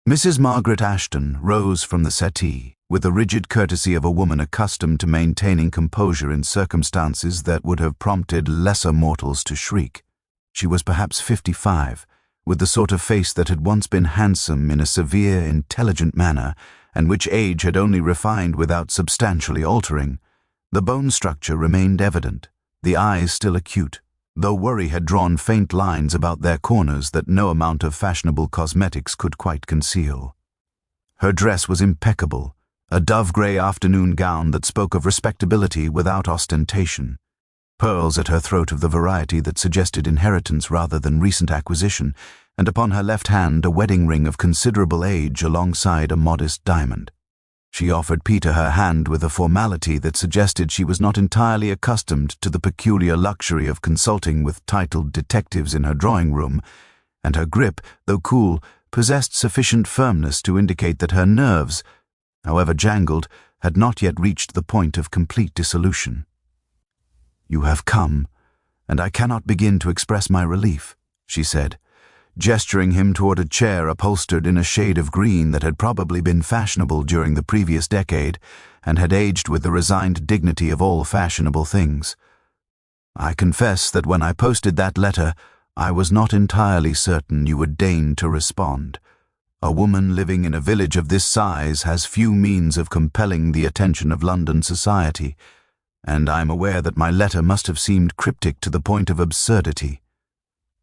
Mrs. Margaret Ashton rose from the settee with the rigid courtesy of a woman accustomed to maintaining composure in circumstances that would have prompted lesser mortals to shriek. She was perhaps 55, with the sort of face that had once been handsome in a severe, intelligent manner, and which age had only refined without substantially altering. The bone structure remained evident, the eyes still acute, though worry had drawn faint lines about their corners that no amount of fashionable cosmetics could quite conceal. Her dress was impeccable, a dove-grey afternoon gown that spoke of respectability without ostentation. Pearls at her throat of the variety that suggested inheritance rather than recent acquisition, and upon her left hand a wedding ring of considerable age alongside a modest diamond. She offered Peter her hand with a formality that suggested she was not entirely accustomed to the peculiar luxury of consulting with titled detectives in her drawing-room, and her grip, though cool, possessed sufficient firmness to indicate that her nerves, however jangled, had not yet reached the point of complete dissolution. "You have come, and I cannot begin to express my relief," she said, gesturing him toward a chair upholstered in a shade of green that had probably been fashionable during the previous decade and had aged with the resigned dignity of all fashionable things. "I confess that when I posted that letter, I was not entirely certain you would deign to respond. A woman living in a village of this size has few means of compelling the attention of London society, and I am aware that my letter must have seemed cryptic to the point of absurdity."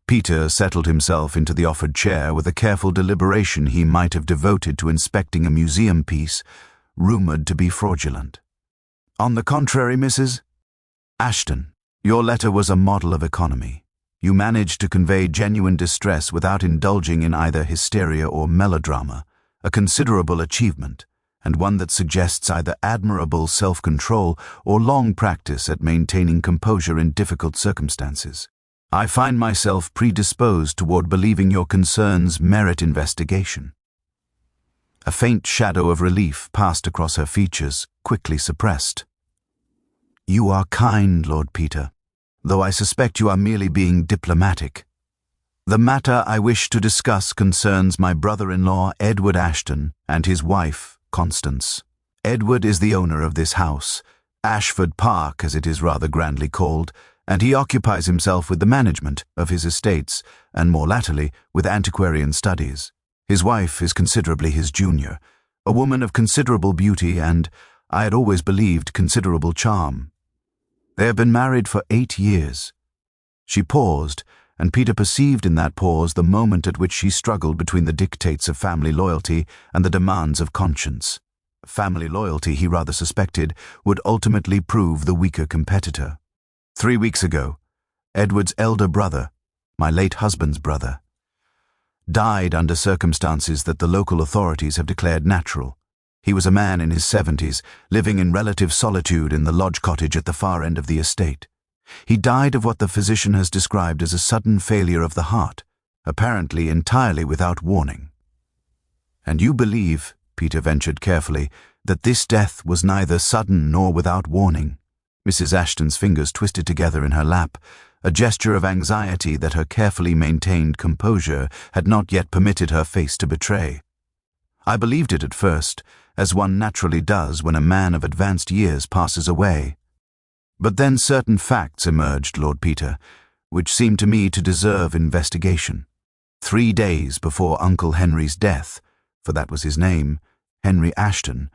Peter settled himself into the offered chair with a careful deliberation he might have devoted to inspecting a museum piece, rumored to be fraudulent. "On the contrary, Mrs. Ashton, your letter was a model of economy. You managed to convey genuine distress without indulging in either hysteria or melodrama, a considerable achievement, and one that suggests either admirable self-control or long practice at maintaining composure in difficult circumstances. I find myself predisposed toward believing your concerns merit investigation." A faint shadow of relief passed across her features, quickly suppressed. "You are kind, Lord Peter, though I suspect you are merely being diplomatic. The matter I wish to discuss concerns my brother-in-law, Edward Ashton, and his wife, Constance. Edward is the owner of this house, Ashford Park as it is rather grandly called, and he occupies himself with the management of his estates, and more latterly with antiquarian studies. His wife is considerably his junior, a woman of considerable beauty and, I had always believed, considerable charm. They have been married for 8 years. She paused, and Peter perceived in that pause the moment at which she struggled between the dictates of family loyalty and the demands of conscience. Family loyalty, he rather suspected, would ultimately prove the weaker competitor. 3 weeks ago, Edward's elder brother, my late husband's brother, died under circumstances that the local authorities have declared natural. He was a man in his 70s, living in relative solitude in the lodge cottage at the far end of the estate. He died of what the physician has described as a sudden failure of the heart, apparently entirely without warning. "And you believe," Peter ventured carefully, "that this death was neither sudden nor without warning?" Mrs. Ashton's fingers twisted together in her lap, a gesture of anxiety that her carefully maintained composure had not yet permitted her face to betray. "I believed it at first, as one naturally does when a man of advanced years passes away. But then certain facts emerged, Lord Peter, which seemed to me to deserve investigation. 3 days before Uncle Henry's death, for that was his name, Henry Ashton,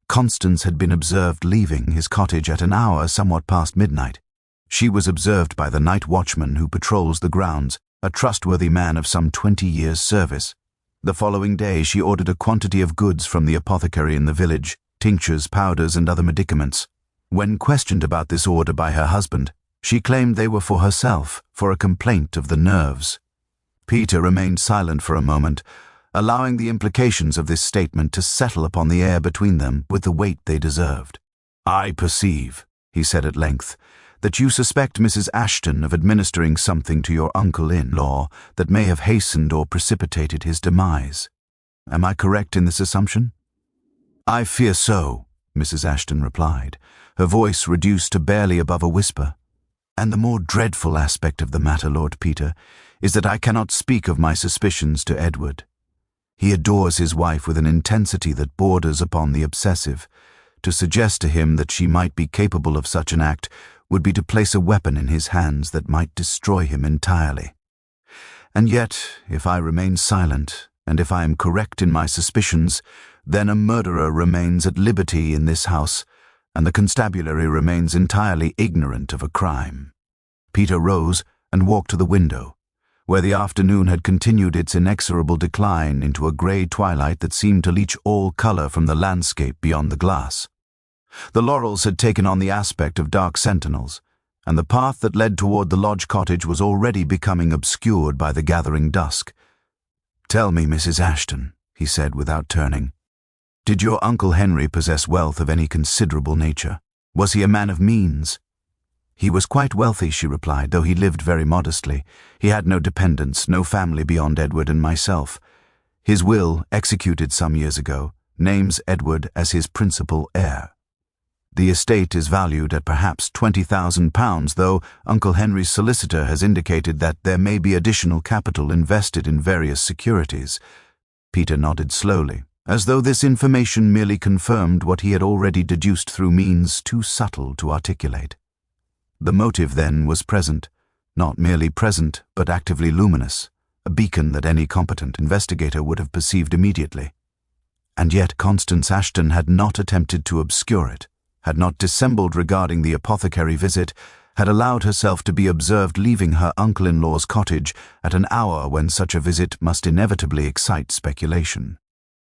Constance had been observed leaving his cottage at an hour somewhat past midnight. She was observed by the night watchman who patrols the grounds, a trustworthy man of some 20 years' service. The following day she ordered a quantity of goods from the apothecary in the village, tinctures, powders, and other medicaments. When questioned about this order by her husband, she claimed they were for herself, for a complaint of the nerves. Peter remained silent for a moment, allowing the implications of this statement to settle upon the air between them with the weight they deserved. "I perceive," he said at length, "that you suspect Mrs. Ashton of administering something to your uncle-in-law that may have hastened or precipitated his demise. Am I correct in this assumption?" "I fear so," Mrs. Ashton replied, her voice reduced to barely above a whisper. "And the more dreadful aspect of the matter, Lord Peter, is that I cannot speak of my suspicions to Edward. He adores his wife with an intensity that borders upon the obsessive. To suggest to him that she might be capable of such an act would be to place a weapon in his hands that might destroy him entirely. And yet, if I remain silent, and if I am correct in my suspicions, then a murderer remains at liberty in this house, and the constabulary remains entirely ignorant of a crime. Peter rose and walked to the window, where the afternoon had continued its inexorable decline into a grey twilight that seemed to leach all colour from the landscape beyond the glass. The laurels had taken on the aspect of dark sentinels, and the path that led toward the lodge cottage was already becoming obscured by the gathering dusk. "Tell me, Mrs. Ashton," he said without turning, "did your Uncle Henry possess wealth of any considerable nature? Was he a man of means?" "He was quite wealthy," she replied, "though he lived very modestly. He had no dependents, no family beyond Edward and myself. His will, executed some years ago, names Edward as his principal heir. The estate is valued at perhaps £20,000, though Uncle Henry's solicitor has indicated that there may be additional capital invested in various securities." Peter nodded slowly, as though this information merely confirmed what he had already deduced through means too subtle to articulate. The motive, then, was present, not merely present, but actively luminous, a beacon that any competent investigator would have perceived immediately. And yet Constance Ashton had not attempted to obscure it, had not dissembled regarding the apothecary visit, had allowed herself to be observed leaving her uncle-in-law's cottage at an hour when such a visit must inevitably excite speculation.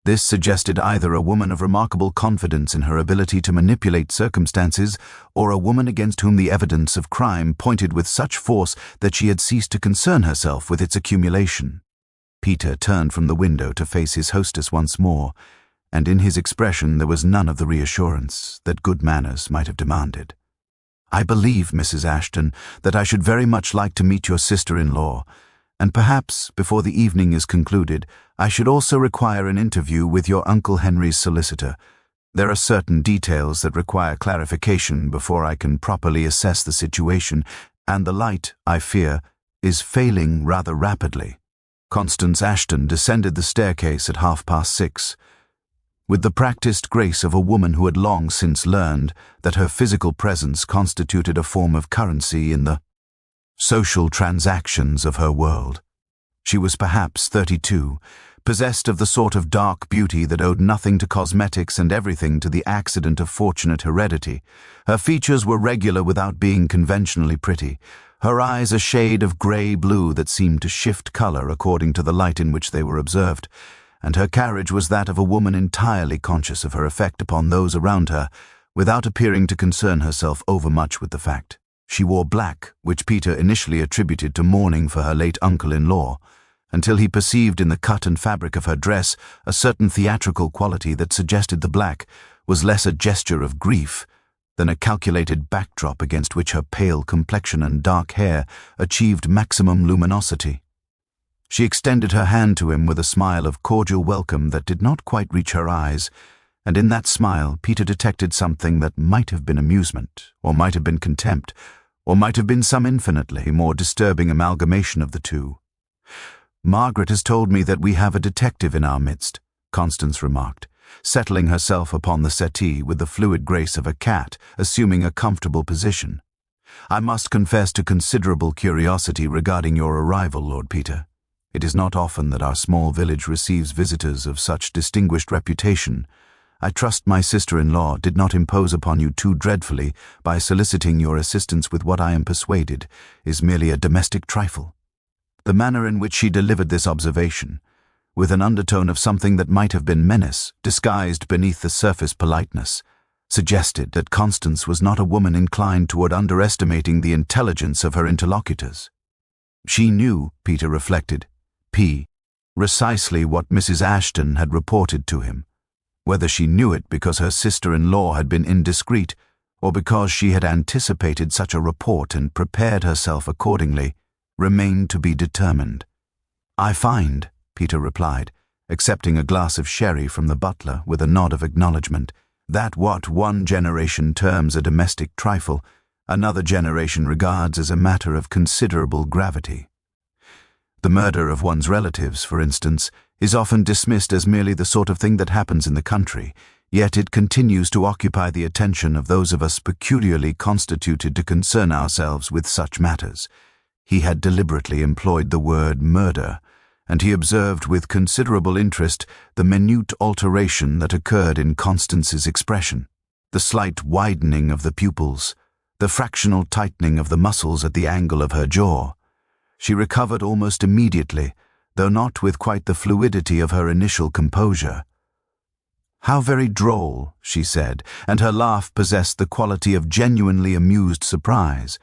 This suggested either a woman of remarkable confidence in her ability to manipulate circumstances, or a woman against whom the evidence of crime pointed with such force that she had ceased to concern herself with its accumulation. Peter turned from the window to face his hostess once more, and in his expression there was none of the reassurance that good manners might have demanded. "I believe, Mrs. Ashton, that I should very much like to meet your sister-in-law, and perhaps, before the evening is concluded, I should also require an interview with your Uncle Henry's solicitor. There are certain details that require clarification before I can properly assess the situation, and the light, I fear, is failing rather rapidly." Constance Ashton descended the staircase at 6:30. With the practiced grace of a woman who had long since learned that her physical presence constituted a form of currency in the social transactions of her world. She was perhaps 32, possessed of the sort of dark beauty that owed nothing to cosmetics and everything to the accident of fortunate heredity. Her features were regular without being conventionally pretty, her eyes a shade of grey-blue that seemed to shift colour according to the light in which they were observed, and her carriage was that of a woman entirely conscious of her effect upon those around her, without appearing to concern herself overmuch with the fact. She wore black, which Peter initially attributed to mourning for her late uncle-in-law, until he perceived in the cut and fabric of her dress a certain theatrical quality that suggested the black was less a gesture of grief than a calculated backdrop against which her pale complexion and dark hair achieved maximum luminosity. She extended her hand to him with a smile of cordial welcome that did not quite reach her eyes, and in that smile Peter detected something that might have been amusement, or might have been contempt, or might have been some infinitely more disturbing amalgamation of the two. "Margaret has told me that we have a detective in our midst," Constance remarked, settling herself upon the settee with the fluid grace of a cat, assuming a comfortable position. "I must confess to considerable curiosity regarding your arrival, Lord Peter. It is not often that our small village receives visitors of such distinguished reputation. I trust my sister-in-law did not impose upon you too dreadfully by soliciting your assistance with what I am persuaded is merely a domestic trifle." The manner in which she delivered this observation, with an undertone of something that might have been menace, disguised beneath the surface politeness, suggested that Constance was not a woman inclined toward underestimating the intelligence of her interlocutors. She knew, Peter reflected, precisely what Mrs. Ashton had reported to him. Whether she knew it because her sister-in-law had been indiscreet, or because she had anticipated such a report and prepared herself accordingly, remained to be determined. "I find," Peter replied, accepting a glass of sherry from the butler with a nod of acknowledgement, "that what one generation terms a domestic trifle, another generation regards as a matter of considerable gravity. The murder of one's relatives, for instance, is often dismissed as merely the sort of thing that happens in the country, yet it continues to occupy the attention of those of us peculiarly constituted to concern ourselves with such matters. He had deliberately employed the word murder, and he observed with considerable interest the minute alteration that occurred in Constance's expression, the slight widening of the pupils, the fractional tightening of the muscles at the angle of her jaw. She recovered almost immediately, though not with quite the fluidity of her initial composure. "How very droll," she said, and her laugh possessed the quality of genuinely amused surprise.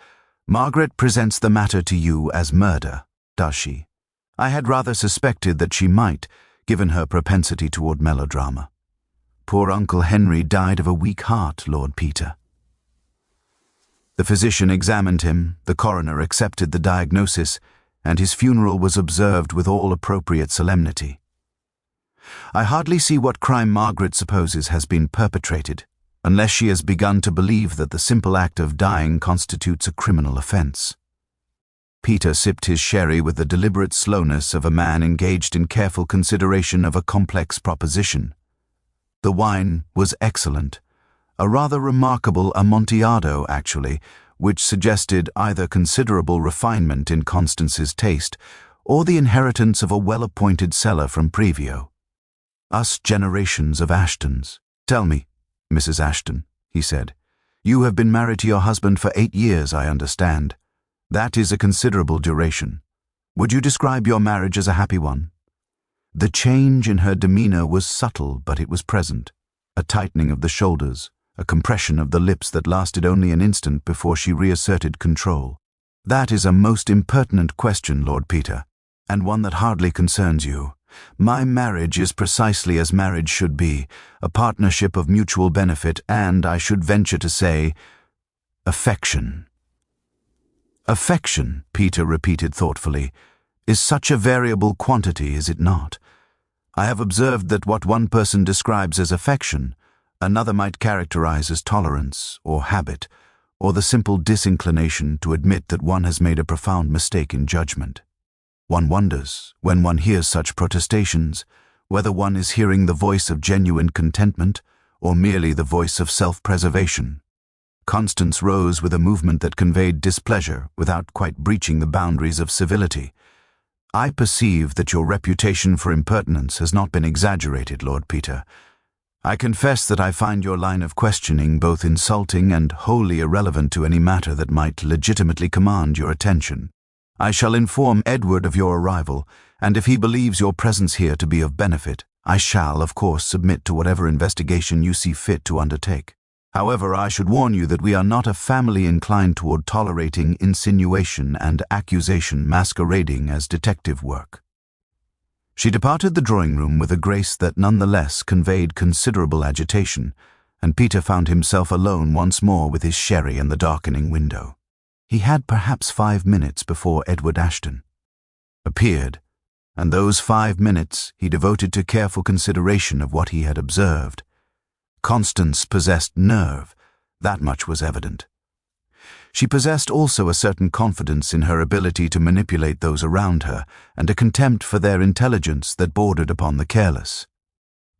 "Margaret presents the matter to you as murder, does she? I had rather suspected that she might, given her propensity toward melodrama. Poor Uncle Henry died of a weak heart, Lord Peter." The physician examined him, the coroner accepted the diagnosis, and his funeral was observed with all appropriate solemnity. "I hardly see what crime Margaret supposes has been perpetrated, unless she has begun to believe that the simple act of dying constitutes a criminal offense." Peter sipped his sherry with the deliberate slowness of a man engaged in careful consideration of a complex proposition. The wine was excellent, a rather remarkable Amontillado, actually, which suggested either considerable refinement in Constance's taste or the inheritance of a well-appointed cellar from Previo. "Us generations of Ashtons. Tell me, Mrs. Ashton," he said, "you have been married to your husband for 8 years, I understand. That is a considerable duration. Would you describe your marriage as a happy one?" The change in her demeanor was subtle, but it was present. A tightening of the shoulders, a compression of the lips that lasted only an instant before she reasserted control. "That is a most impertinent question, Lord Peter, and one that hardly concerns you. My marriage is precisely as marriage should be, a partnership of mutual benefit and, I should venture to say, affection." "Affection," Peter repeated thoughtfully, "is such a variable quantity, is it not? I have observed that what one person describes as affection, another might characterize as tolerance, or habit, or the simple disinclination to admit that one has made a profound mistake in judgment. One wonders, when one hears such protestations, whether one is hearing the voice of genuine contentment, or merely the voice of self-preservation." Constance rose with a movement that conveyed displeasure without quite breaching the boundaries of civility. "I perceive that your reputation for impertinence has not been exaggerated, Lord Peter. I confess that I find your line of questioning both insulting and wholly irrelevant to any matter that might legitimately command your attention. I shall inform Edward of your arrival, and if he believes your presence here to be of benefit, I shall, of course, submit to whatever investigation you see fit to undertake. However, I should warn you that we are not a family inclined toward tolerating insinuation and accusation masquerading as detective work." She departed the drawing-room with a grace that nonetheless conveyed considerable agitation, and Peter found himself alone once more with his sherry and the darkening window. He had perhaps 5 minutes before Edward Ashton appeared, and those 5 minutes he devoted to careful consideration of what he had observed. Constance possessed nerve, that much was evident. She possessed also a certain confidence in her ability to manipulate those around her, and a contempt for their intelligence that bordered upon the careless.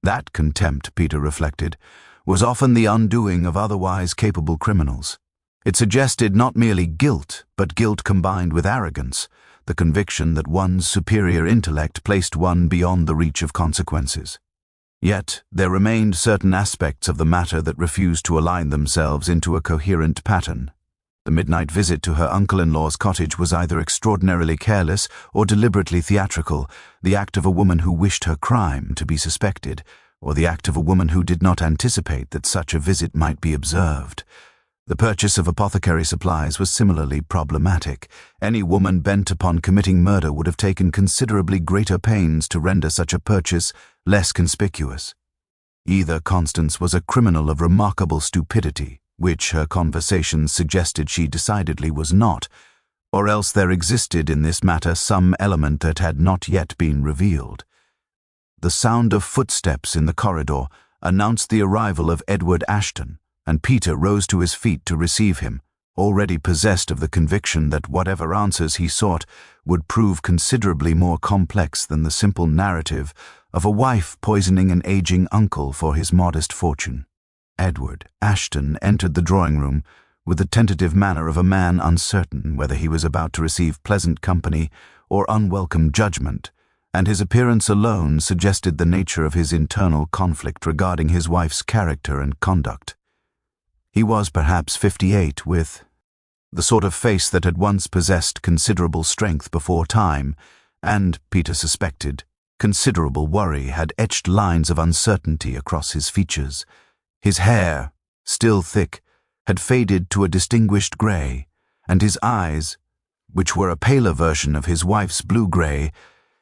That contempt, Peter reflected, was often the undoing of otherwise capable criminals. It suggested not merely guilt, but guilt combined with arrogance, the conviction that one's superior intellect placed one beyond the reach of consequences. Yet there remained certain aspects of the matter that refused to align themselves into a coherent pattern. The midnight visit to her uncle-in-law's cottage was either extraordinarily careless or deliberately theatrical, the act of a woman who wished her crime to be suspected, or the act of a woman who did not anticipate that such a visit might be observed. The purchase of apothecary supplies was similarly problematic. Any woman bent upon committing murder would have taken considerably greater pains to render such a purchase less conspicuous. Either Constance was a criminal of remarkable stupidity, which her conversations suggested she decidedly was not, or else there existed in this matter some element that had not yet been revealed. The sound of footsteps in the corridor announced the arrival of Edward Ashton, and Peter rose to his feet to receive him, already possessed of the conviction that whatever answers he sought would prove considerably more complex than the simple narrative of a wife poisoning an aging uncle for his modest fortune. Edward Ashton entered the drawing-room with the tentative manner of a man uncertain whether he was about to receive pleasant company or unwelcome judgment, and his appearance alone suggested the nature of his internal conflict regarding his wife's character and conduct. He was perhaps 58, with the sort of face that had once possessed considerable strength before time, and, Peter suspected, considerable worry had etched lines of uncertainty across his features. His hair, still thick, had faded to a distinguished grey, and his eyes, which were a paler version of his wife's blue-grey,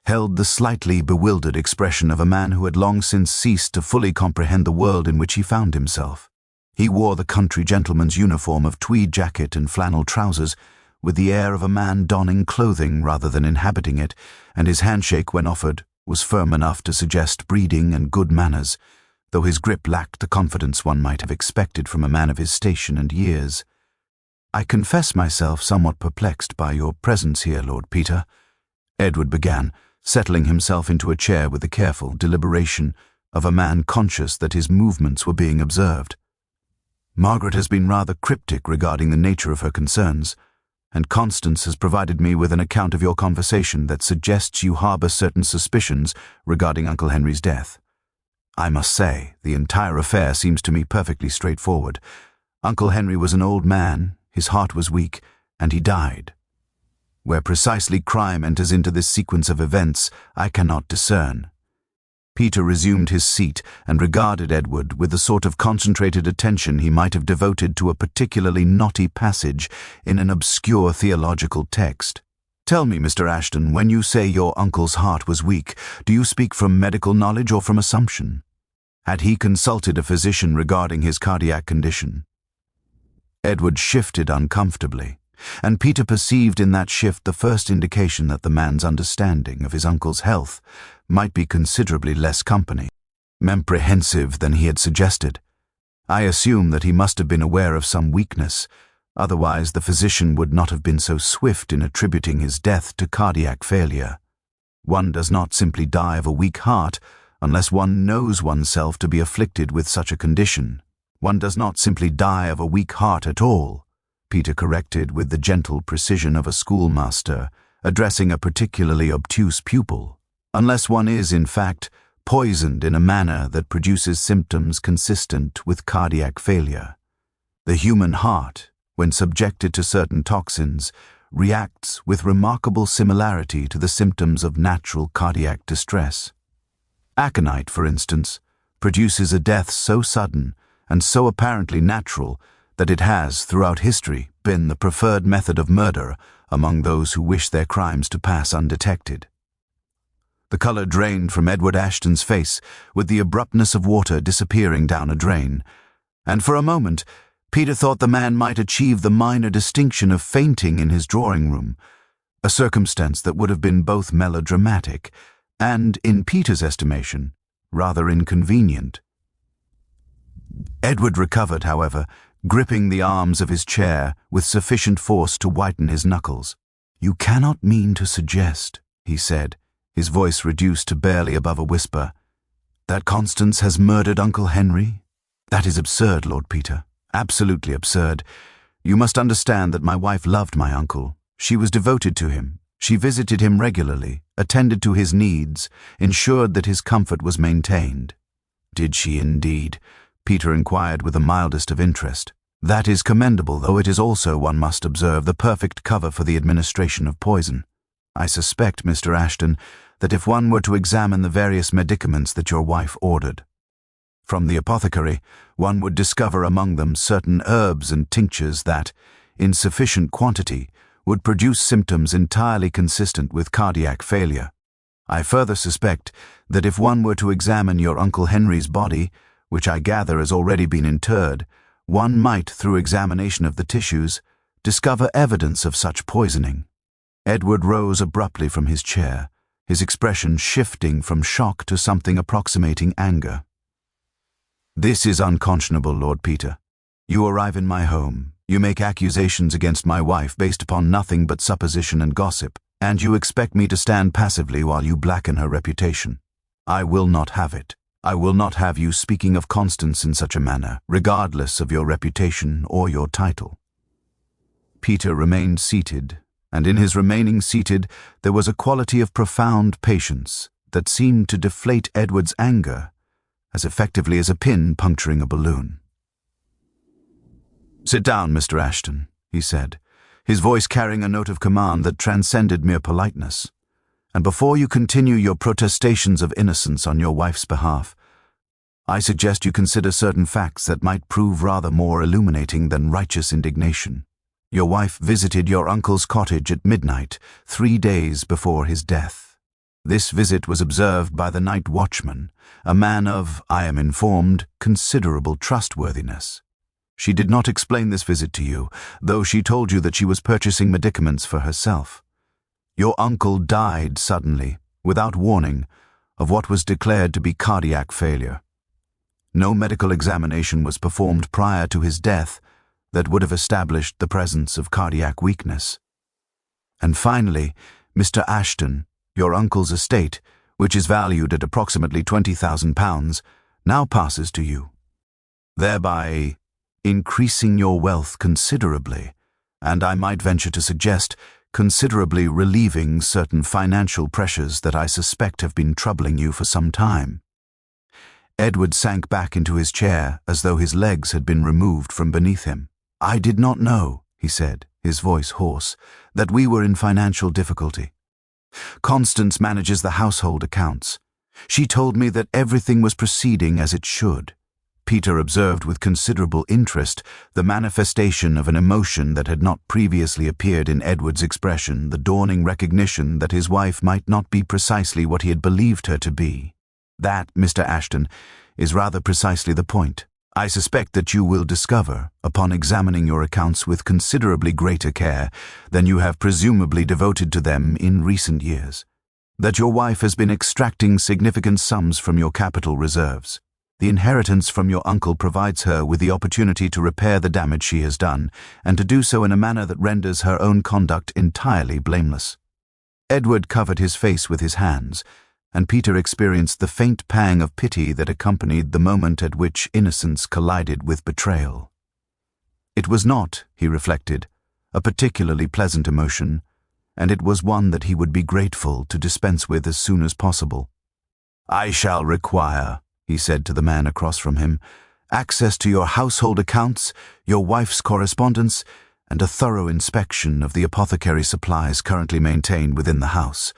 held the slightly bewildered expression of a man who had long since ceased to fully comprehend the world in which he found himself. He wore the country gentleman's uniform of tweed jacket and flannel trousers, with the air of a man donning clothing rather than inhabiting it, and his handshake, when offered, was firm enough to suggest breeding and good manners, though his grip lacked the confidence one might have expected from a man of his station and years. "I confess myself somewhat perplexed by your presence here, Lord Peter," Edward began, settling himself into a chair with the careful deliberation of a man conscious that his movements were being observed. "Margaret has been rather cryptic regarding the nature of her concerns, and Constance has provided me with an account of your conversation that suggests you harbour certain suspicions regarding Uncle Henry's death. I must say, the entire affair seems to me perfectly straightforward. Uncle Henry was an old man, his heart was weak, and he died. Where precisely crime enters into this sequence of events, I cannot discern." Peter resumed his seat and regarded Edward with the sort of concentrated attention he might have devoted to a particularly knotty passage in an obscure theological text. "Tell me, Mr. Ashton, when you say your uncle's heart was weak, do you speak from medical knowledge or from assumption? Had he consulted a physician regarding his cardiac condition?" Edward shifted uncomfortably, and Peter perceived in that shift the first indication that the man's understanding of his uncle's health might be considerably less comprehensive than he had suggested. "I assume that he must have been aware of some weakness, otherwise the physician would not have been so swift in attributing his death to cardiac failure. One does not simply die of a weak heart unless one knows oneself to be afflicted with such a condition. One does not simply die of a weak heart at all," Peter corrected with the gentle precision of a schoolmaster addressing a particularly obtuse pupil, "unless one is, in fact, poisoned in a manner that produces symptoms consistent with cardiac failure. The human heart, when subjected to certain toxins, reacts with remarkable similarity to the symptoms of natural cardiac distress. Aconite, for instance, produces a death so sudden and so apparently natural that it has, throughout history, been the preferred method of murder among those who wish their crimes to pass undetected." The colour drained from Edward Ashton's face with the abruptness of water disappearing down a drain, and for a moment Peter thought the man might achieve the minor distinction of fainting in his drawing-room, a circumstance that would have been both melodramatic and, in Peter's estimation, rather inconvenient. Edward recovered, however, gripping the arms of his chair with sufficient force to whiten his knuckles. "You cannot mean to suggest," he said, his voice reduced to barely above a whisper, "that Constance has murdered Uncle Henry? That is absurd, Lord Peter, absolutely absurd. You must understand that my wife loved my uncle. She was devoted to him. She visited him regularly, attended to his needs, ensured that his comfort was maintained." "Did she indeed?" Peter inquired with the mildest of interest. "That is commendable, though it is also, one must observe, the perfect cover for the administration of poison. I suspect, Mr. Ashton, that if one were to examine the various medicaments that your wife ordered from the apothecary, one would discover among them certain herbs and tinctures that, in sufficient quantity, would produce symptoms entirely consistent with cardiac failure. I further suspect that if one were to examine your Uncle Henry's body, which I gather has already been interred, one might, through examination of the tissues, discover evidence of such poisoning." Edward rose abruptly from his chair, his expression shifting from shock to something approximating anger. "This is unconscionable, Lord Peter. You arrive in my home. You make accusations against my wife based upon nothing but supposition and gossip, and you expect me to stand passively while you blacken her reputation. I will not have it. I will not have you speaking of Constance in such a manner, regardless of your reputation or your title." Peter remained seated, and in his remaining seated there was a quality of profound patience that seemed to deflate Edward's anger as effectively as a pin puncturing a balloon. "Sit down, Mr. Ashton," he said, his voice carrying a note of command that transcended mere politeness. "And before you continue your protestations of innocence on your wife's behalf, I suggest you consider certain facts that might prove rather more illuminating than righteous indignation. Your wife visited your uncle's cottage at midnight, 3 days before his death. This visit was observed by the night watchman, a man of, I am informed, considerable trustworthiness. She did not explain this visit to you, though she told you that she was purchasing medicaments for herself. Your uncle died suddenly, without warning, of what was declared to be cardiac failure. No medical examination was performed prior to his death that would have established the presence of cardiac weakness. And finally, Mr. Ashton, your uncle's estate, which is valued at approximately £20,000, now passes to you, thereby increasing your wealth considerably, and I might venture to suggest considerably relieving certain financial pressures that I suspect have been troubling you for some time." Edward sank back into his chair as though his legs had been removed from beneath him. "I did not know," he said, his voice hoarse, "that we were in financial difficulty. Constance manages the household accounts. She told me that everything was proceeding as it should." Peter observed with considerable interest the manifestation of an emotion that had not previously appeared in Edward's expression, the dawning recognition that his wife might not be precisely what he had believed her to be. "That, Mr. Ashton, is rather precisely the point. I suspect that you will discover, upon examining your accounts with considerably greater care than you have presumably devoted to them in recent years, that your wife has been extracting significant sums from your capital reserves. The inheritance from your uncle provides her with the opportunity to repair the damage she has done, and to do so in a manner that renders her own conduct entirely blameless." Edward covered his face with his hands, and Peter experienced the faint pang of pity that accompanied the moment at which innocence collided with betrayal. It was not, he reflected, a particularly pleasant emotion, and it was one that he would be grateful to dispense with as soon as possible. "I shall require," he said to the man across from him, "access to your household accounts, your wife's correspondence, and a thorough inspection of the apothecary supplies currently maintained within the house.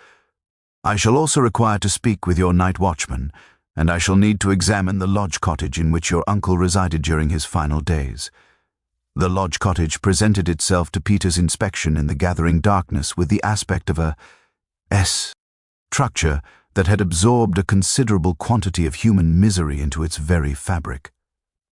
I shall also require to speak with your night watchman, and I shall need to examine the lodge cottage in which your uncle resided during his final days." The lodge cottage presented itself to Peter's inspection in the gathering darkness with the aspect of a structure that had absorbed a considerable quantity of human misery into its very fabric.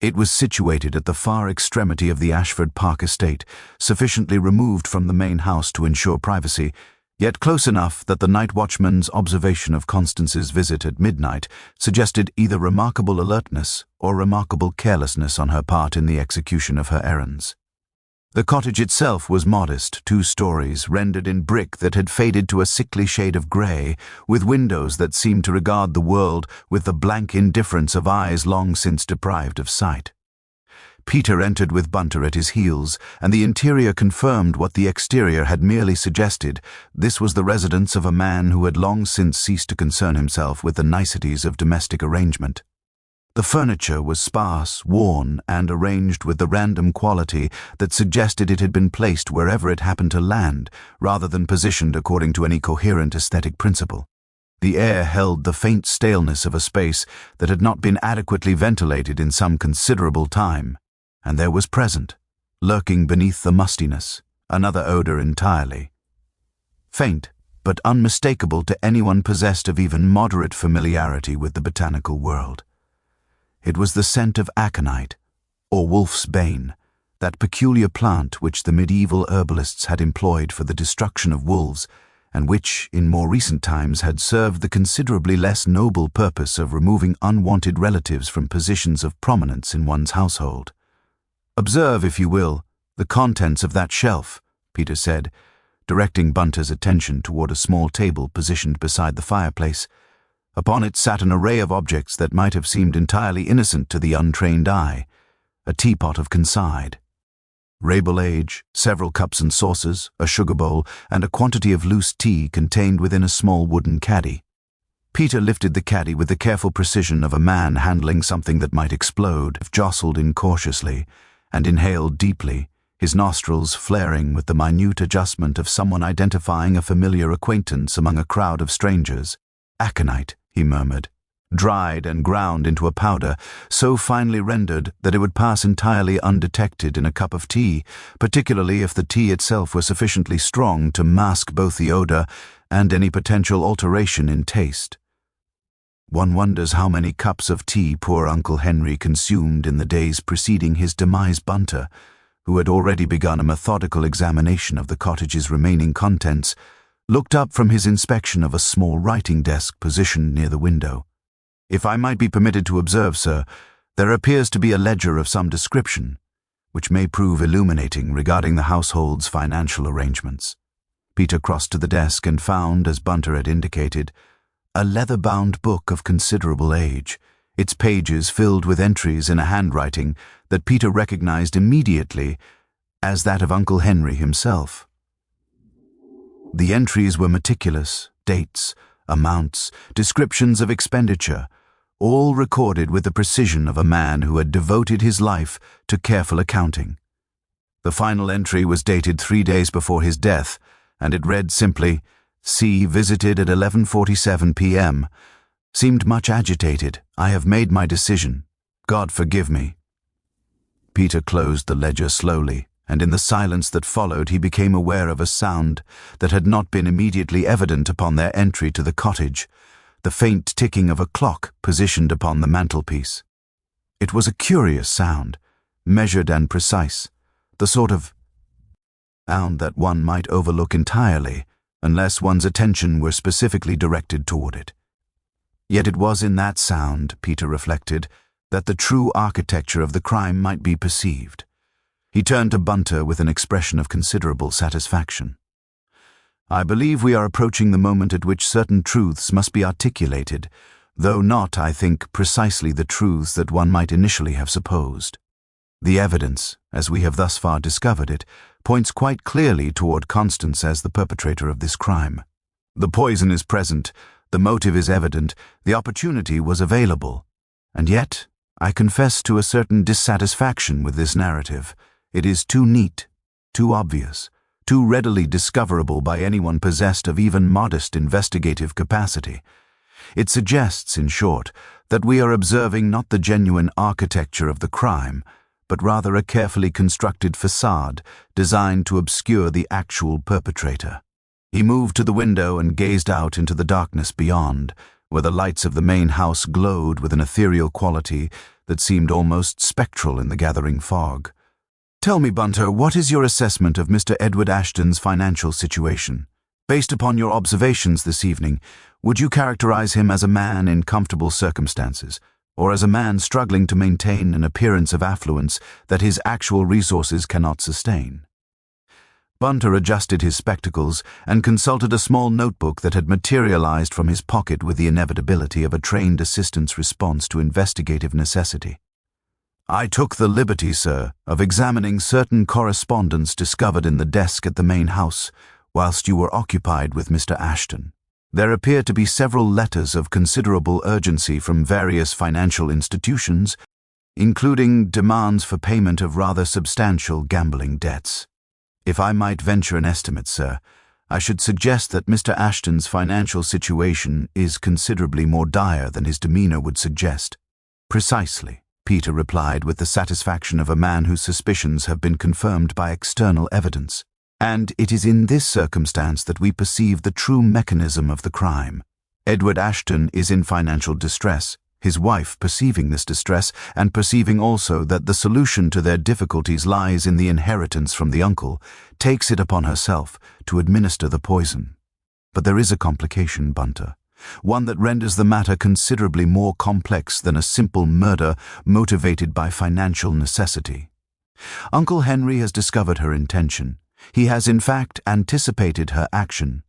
It was situated at the far extremity of the Ashford Park estate, sufficiently removed from the main house to ensure privacy, yet close enough that the night watchman's observation of Constance's visit at midnight suggested either remarkable alertness or remarkable carelessness on her part in the execution of her errands. The cottage itself was modest, 2 stories, rendered in brick that had faded to a sickly shade of grey, with windows that seemed to regard the world with the blank indifference of eyes long since deprived of sight. Peter entered with Bunter at his heels, and the interior confirmed what the exterior had merely suggested. This was the residence of a man who had long since ceased to concern himself with the niceties of domestic arrangement. The furniture was sparse, worn, and arranged with the random quality that suggested it had been placed wherever it happened to land, rather than positioned according to any coherent aesthetic principle. The air held the faint staleness of a space that had not been adequately ventilated in some considerable time, and there was present, lurking beneath the mustiness, another odor entirely. Faint, but unmistakable to anyone possessed of even moderate familiarity with the botanical world. It was the scent of aconite, or wolf's bane, that peculiar plant which the medieval herbalists had employed for the destruction of wolves, and which, in more recent times, had served the considerably less noble purpose of removing unwanted relatives from positions of prominence in one's household. Observe, if you will, "The contents of that shelf," Peter said, directing Bunter's attention toward a small table positioned beside the fireplace. Upon it sat an array of objects that might have seemed entirely innocent to the untrained eye. A teapot of Consighed, Rabel age, several cups and saucers, a sugar bowl, and a quantity of loose tea contained within a small wooden caddy. Peter lifted the caddy with the careful precision of a man handling something that might explode if jostled incautiously, and inhaled deeply, his nostrils flaring with the minute adjustment of someone identifying a familiar acquaintance among a crowd of strangers. "Aconite," he murmured, "dried and ground into a powder, so finely rendered that it would pass entirely undetected in a cup of tea, particularly if the tea itself were sufficiently strong to mask both the odor and any potential alteration in taste." One wonders how many cups of tea poor Uncle Henry consumed in the days preceding his demise. Bunter, who had already begun a methodical examination of the cottage's remaining contents, looked up from his inspection of a small writing desk positioned near the window. "If I might be permitted to observe, sir, there appears to be a ledger of some description, which may prove illuminating regarding the household's financial arrangements." Peter crossed to the desk and found, as Bunter had indicated, a leather-bound book of considerable age, its pages filled with entries in a handwriting that Peter recognized immediately as that of Uncle Henry himself. The entries were meticulous: dates, amounts, descriptions of expenditure, all recorded with the precision of a man who had devoted his life to careful accounting. The final entry was dated 3 days before his death, and it read simply, "C. visited at 11:47 p.m. Seemed much agitated. I have made my decision. God forgive me." Peter closed the ledger slowly, and in the silence that followed he became aware of a sound that had not been immediately evident upon their entry to the cottage, the faint ticking of a clock positioned upon the mantelpiece. It was a curious sound, measured and precise, the sort of sound that one might overlook entirely unless one's attention were specifically directed toward it. Yet it was in that sound, Peter reflected, that the true architecture of the crime might be perceived. He turned to Bunter with an expression of considerable satisfaction. "I believe we are approaching the moment at which certain truths must be articulated, though not, I think, precisely the truths that one might initially have supposed. The evidence, as we have thus far discovered it, points quite clearly toward Constance as the perpetrator of this crime. The poison is present, the motive is evident, the opportunity was available. And yet, I confess to a certain dissatisfaction with this narrative. It is too neat, too obvious, too readily discoverable by anyone possessed of even modest investigative capacity. It suggests, in short, that we are observing not the genuine architecture of the crime, but rather a carefully constructed facade designed to obscure the actual perpetrator." He moved to the window and gazed out into the darkness beyond, where the lights of the main house glowed with an ethereal quality that seemed almost spectral in the gathering fog. "Tell me, Bunter, what is your assessment of Mr. Edward Ashton's financial situation? Based upon your observations this evening, would you characterize him as a man in comfortable circumstances, or as a man struggling to maintain an appearance of affluence that his actual resources cannot sustain?" Bunter adjusted his spectacles and consulted a small notebook that had materialized from his pocket with the inevitability of a trained assistant's response to investigative necessity. "I took the liberty, sir, of examining certain correspondence discovered in the desk at the main house whilst you were occupied with Mr. Ashton. There appear to be several letters of considerable urgency from various financial institutions, including demands for payment of rather substantial gambling debts. If I might venture an estimate, sir, I should suggest that Mr. Ashton's financial situation is considerably more dire than his demeanor would suggest." "Precisely," Peter replied with the satisfaction of a man whose suspicions have been confirmed by external evidence. "And it is in this circumstance that we perceive the true mechanism of the crime. Edward Ashton is in financial distress, his wife perceiving this distress, and perceiving also that the solution to their difficulties lies in the inheritance from the uncle, takes it upon herself to administer the poison. But there is a complication, Bunter, one that renders the matter considerably more complex than a simple murder motivated by financial necessity. Uncle Henry has discovered her intention. He has in fact anticipated her action,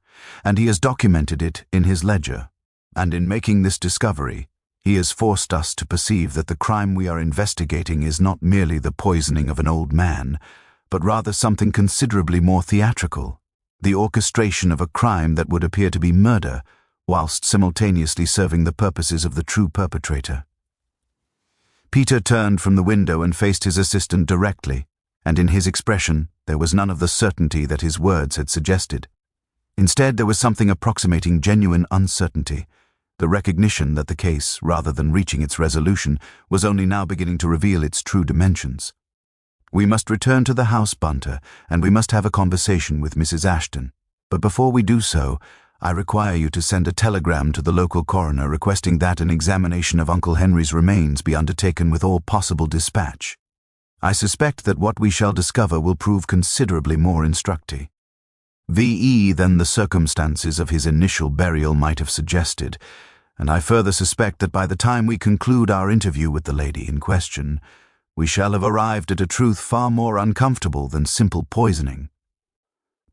and he has documented it in his ledger. And in making this discovery, he has forced us to perceive that the crime we are investigating is not merely the poisoning of an old man, but rather something considerably more theatrical, the orchestration of a crime that would appear to be murder, whilst simultaneously serving the purposes of the true perpetrator. Peter turned from the window and faced his assistant directly, and in his expression there was none of the certainty that his words had suggested. Instead, there was something approximating genuine uncertainty, the recognition that the case, rather than reaching its resolution, was only now beginning to reveal its true dimensions. "We must return to the house, Bunter, and we must have a conversation with Mrs. Ashton. But before we do so, I require you to send a telegram to the local coroner requesting that an examination of Uncle Henry's remains be undertaken with all possible dispatch. I suspect that what we shall discover will prove considerably more instructive v.e. than the circumstances of his initial burial might have suggested, and I further suspect that by the time we conclude our interview with the lady in question, we shall have arrived at a truth far more uncomfortable than simple poisoning."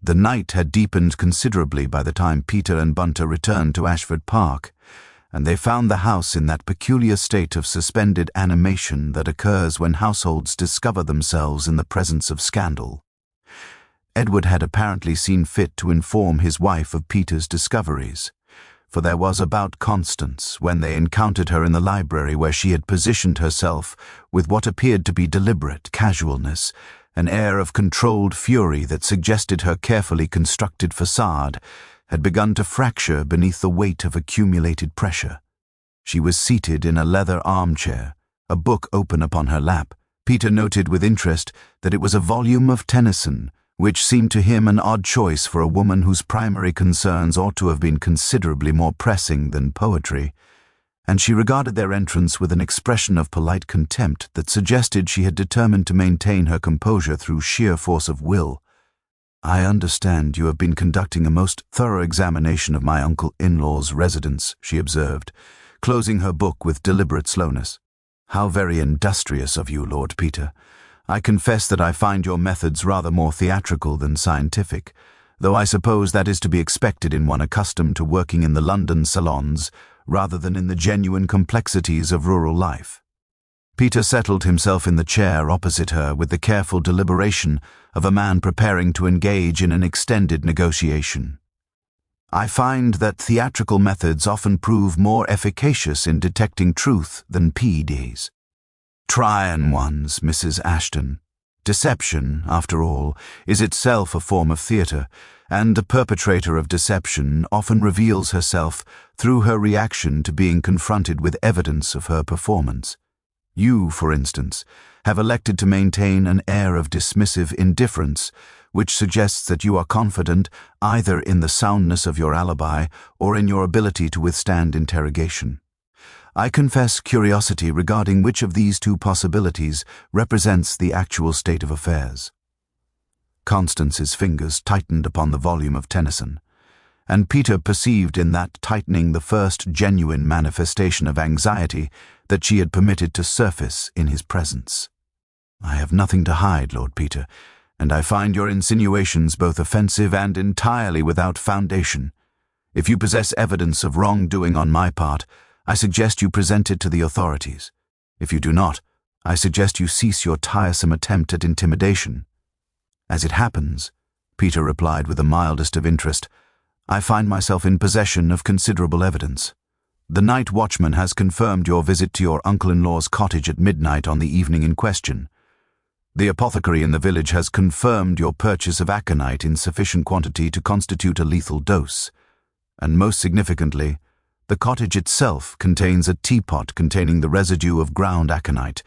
The night had deepened considerably by the time Peter and Bunter returned to Ashford Park, and they found the house in that peculiar state of suspended animation that occurs when households discover themselves in the presence of scandal. Edward had apparently seen fit to inform his wife of Peter's discoveries, for there was about Constance when they encountered her in the library, where she had positioned herself with what appeared to be deliberate casualness, an air of controlled fury that suggested her carefully constructed facade had begun to fracture beneath the weight of accumulated pressure. She was seated in a leather armchair, a book open upon her lap. Peter noted with interest that it was a volume of Tennyson, which seemed to him an odd choice for a woman whose primary concerns ought to have been considerably more pressing than poetry, and she regarded their entrance with an expression of polite contempt that suggested she had determined to maintain her composure through sheer force of will. "I understand you have been conducting a most thorough examination of my uncle-in-law's residence," she observed, closing her book with deliberate slowness. "How very industrious of you, Lord Peter. I confess that I find your methods rather more theatrical than scientific, though I suppose that is to be expected in one accustomed to working in the London salons rather than in the genuine complexities of rural life." Peter settled himself in the chair opposite her with the careful deliberation of a man preparing to engage in an extended negotiation. "I find that theatrical methods often prove more efficacious in detecting truth than PEDs. Trying ones, Mrs. Ashton. Deception, after all, is itself a form of theatre, and the perpetrator of deception often reveals herself through her reaction to being confronted with evidence of her performance. You, for instance, have elected to maintain an air of dismissive indifference, which suggests that you are confident either in the soundness of your alibi or in your ability to withstand interrogation. I confess curiosity regarding which of these two possibilities represents the actual state of affairs." Constance's fingers tightened upon the volume of Tennyson, and Peter perceived in that tightening the first genuine manifestation of anxiety that she had permitted to surface in his presence. "I have nothing to hide, Lord Peter, and I find your insinuations both offensive and entirely without foundation. If you possess evidence of wrongdoing on my part, I suggest you present it to the authorities. If you do not, I suggest you cease your tiresome attempt at intimidation." "As it happens," Peter replied with the mildest of interest, "I find myself in possession of considerable evidence. The night watchman has confirmed your visit to your uncle-in-law's cottage at midnight on the evening in question. The apothecary in the village has confirmed your purchase of aconite in sufficient quantity to constitute a lethal dose. And most significantly, the cottage itself contains a teapot containing the residue of ground aconite,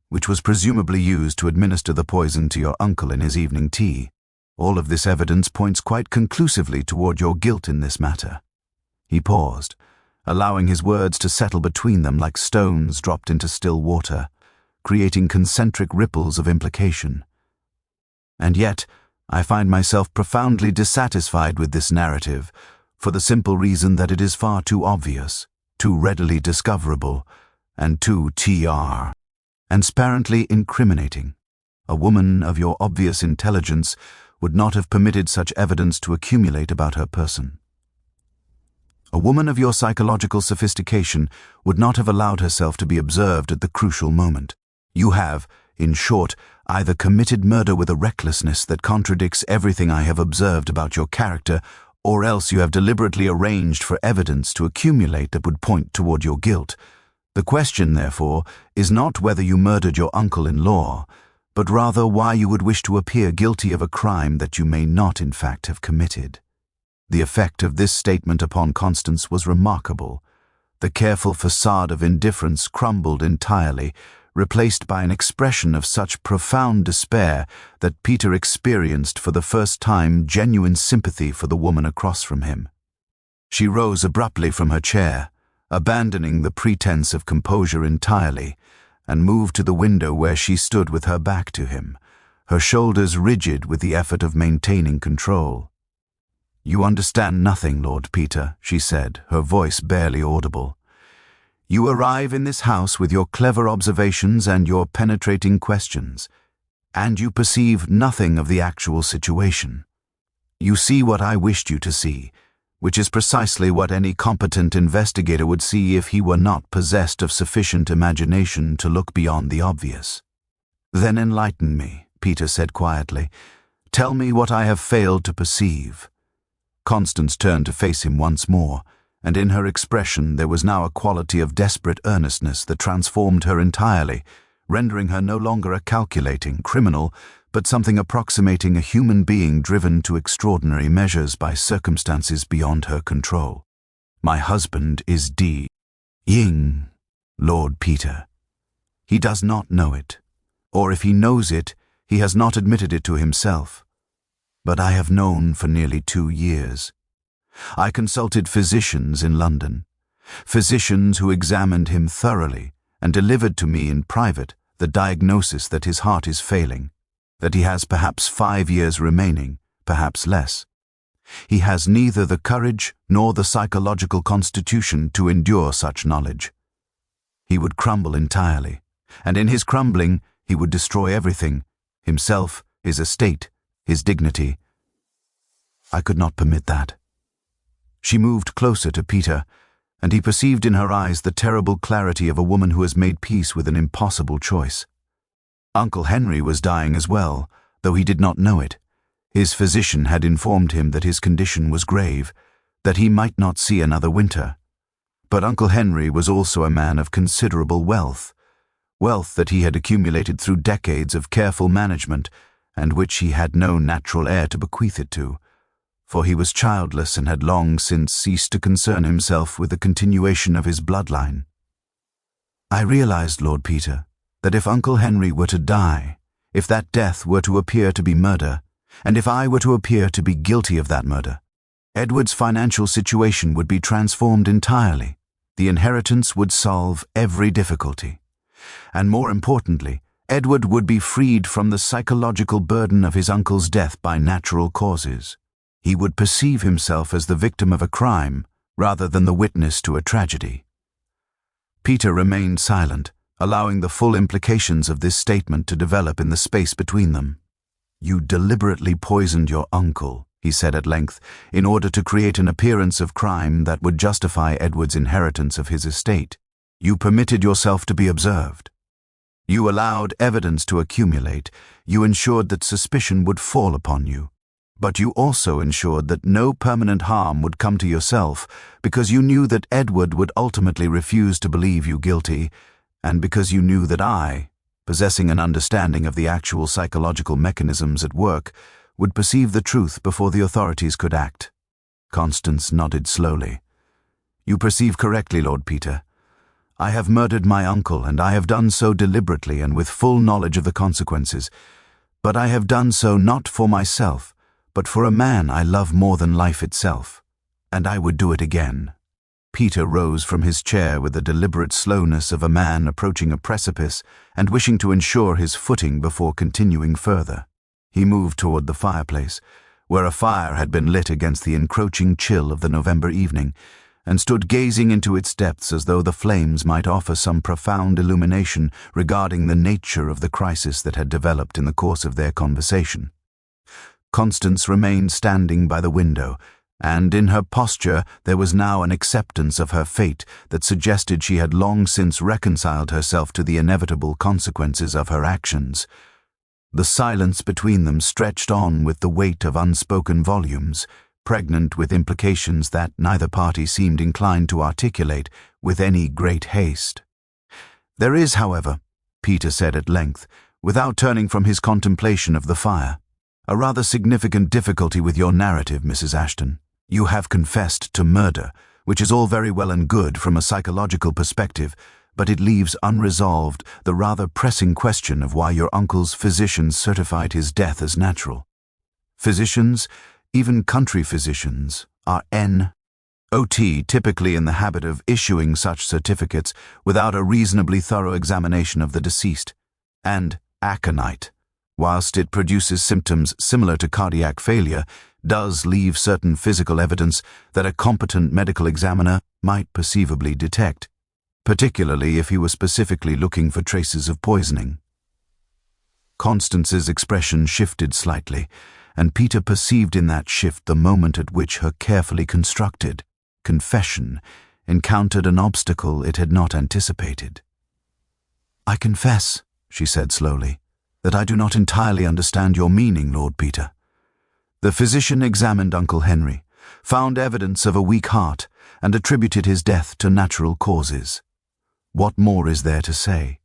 which was presumably used to administer the poison to your uncle in his evening tea. All of this evidence points quite conclusively toward your guilt in this matter." He paused, allowing his words to settle between them like stones dropped into still water, creating concentric ripples of implication. "And yet, I find myself profoundly dissatisfied with this narrative, for the simple reason that it is far too obvious, too readily discoverable, and too transparently incriminating. A woman of your obvious intelligence would not have permitted such evidence to accumulate about her person. A woman of your psychological sophistication would not have allowed herself to be observed at the crucial moment. You have, in short, either committed murder with a recklessness that contradicts everything I have observed about your character, or else you have deliberately arranged for evidence to accumulate that would point toward your guilt. The question, therefore, is not whether you murdered your uncle-in-law, but rather why you would wish to appear guilty of a crime that you may not in fact have committed. The effect of this statement upon Constance was remarkable. The careful facade of indifference crumbled entirely, replaced by an expression of such profound despair that Peter experienced for the first time genuine sympathy for the woman across from him. She rose abruptly from her chair, abandoning the pretense of composure entirely, and moved to the window where she stood with her back to him, her shoulders rigid with the effort of maintaining control. "You understand nothing, Lord Peter," she said, her voice barely audible. "You arrive in this house with your clever observations and your penetrating questions, and you perceive nothing of the actual situation. You see what I wished you to see, which is precisely what any competent investigator would see if he were not possessed of sufficient imagination to look beyond the obvious." "Then enlighten me," Peter said quietly. "Tell me what I have failed to perceive." Constance turned to face him once more, and in her expression there was now a quality of desperate earnestness that transformed her entirely, rendering her no longer a calculating criminal, but something approximating a human being driven to extraordinary measures by circumstances beyond her control. "My husband is Ying, Lord Peter. He does not know it, or if he knows it, he has not admitted it to himself. But I have known for nearly 2 years. I consulted physicians in London, physicians who examined him thoroughly and delivered to me in private the diagnosis that his heart is failing, that he has perhaps 5 years remaining, perhaps less. He has neither the courage nor the psychological constitution to endure such knowledge. He would crumble entirely, and in his crumbling he would destroy everything, himself, his estate, his dignity. I could not permit that." She moved closer to Peter, and he perceived in her eyes the terrible clarity of a woman who has made peace with an impossible choice. Uncle Henry was dying as well, though he did not know it. His physician had informed him that his condition was grave, that he might not see another winter. But Uncle Henry was also a man of considerable wealth that he had accumulated through decades of careful management, and which he had no natural heir to bequeath it to, for he was childless and had long since ceased to concern himself with the continuation of his bloodline. I realized, Lord Peter, that if Uncle Henry were to die, if that death were to appear to be murder, and if I were to appear to be guilty of that murder, Edward's financial situation would be transformed entirely. The inheritance would solve every difficulty. And more importantly, Edward would be freed from the psychological burden of his uncle's death by natural causes. He would perceive himself as the victim of a crime rather than the witness to a tragedy. Peter remained silent, allowing the full implications of this statement to develop in the space between them. "You deliberately poisoned your uncle," he said at length, "in order to create an appearance of crime that would justify Edward's inheritance of his estate. You permitted yourself to be observed. You allowed evidence to accumulate. You ensured that suspicion would fall upon you. But you also ensured that no permanent harm would come to yourself, because you knew that Edward would ultimately refuse to believe you guilty, and because you knew that I, possessing an understanding of the actual psychological mechanisms at work, would perceive the truth before the authorities could act." Constance nodded slowly. "You perceive correctly, Lord Peter. I have murdered my uncle, and I have done so deliberately and with full knowledge of the consequences. But I have done so not for myself, but for a man I love more than life itself. And I would do it again." Peter rose from his chair with the deliberate slowness of a man approaching a precipice and wishing to ensure his footing before continuing further. He moved toward the fireplace, where a fire had been lit against the encroaching chill of the November evening, and stood gazing into its depths as though the flames might offer some profound illumination regarding the nature of the crisis that had developed in the course of their conversation. Constance remained standing by the window, and in her posture there was now an acceptance of her fate that suggested she had long since reconciled herself to the inevitable consequences of her actions. The silence between them stretched on with the weight of unspoken volumes, pregnant with implications that neither party seemed inclined to articulate with any great haste. "There is, however," Peter said at length, without turning from his contemplation of the fire, "a rather significant difficulty with your narrative, Mrs. Ashton. You have confessed to murder, which is all very well and good from a psychological perspective, but it leaves unresolved the rather pressing question of why your uncle's physicians certified his death as natural. Physicians, even country physicians, are N.O.T. typically in the habit of issuing such certificates without a reasonably thorough examination of the deceased, and aconite, whilst it produces symptoms similar to cardiac failure, does leave certain physical evidence that a competent medical examiner might perceivably detect, particularly if he was specifically looking for traces of poisoning." Constance's expression shifted slightly, and Peter perceived in that shift the moment at which her carefully constructed confession encountered an obstacle it had not anticipated. "I confess," she said slowly, "that I do not entirely understand your meaning, Lord Peter. The physician examined Uncle Henry, found evidence of a weak heart, and attributed his death to natural causes. What more is there to say?"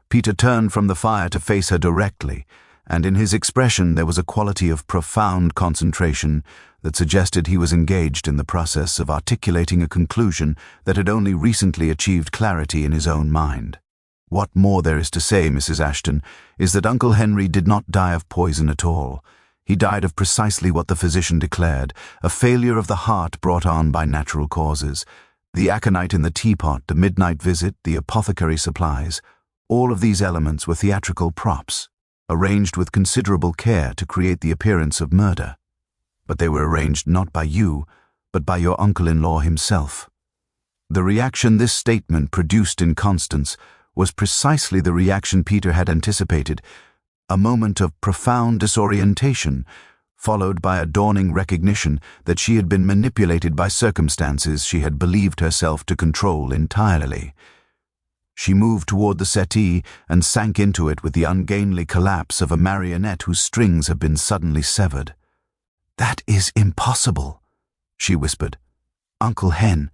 Peter turned from the fire to face her directly, and in his expression there was a quality of profound concentration that suggested he was engaged in the process of articulating a conclusion that had only recently achieved clarity in his own mind. "What more there is to say, Mrs. Ashton, is that Uncle Henry did not die of poison at all. He died of precisely what the physician declared, a failure of the heart brought on by natural causes. The aconite in the teapot, the midnight visit, the apothecary supplies, all of these elements were theatrical props, arranged with considerable care to create the appearance of murder. But they were arranged not by you, but by your uncle-in-law himself." The reaction this statement produced in Constance was precisely the reaction Peter had anticipated, a moment of profound disorientation, followed by a dawning recognition that she had been manipulated by circumstances she had believed herself to control entirely. She moved toward the settee and sank into it with the ungainly collapse of a marionette whose strings have been suddenly severed. "That is impossible," she whispered. "Uncle Hen."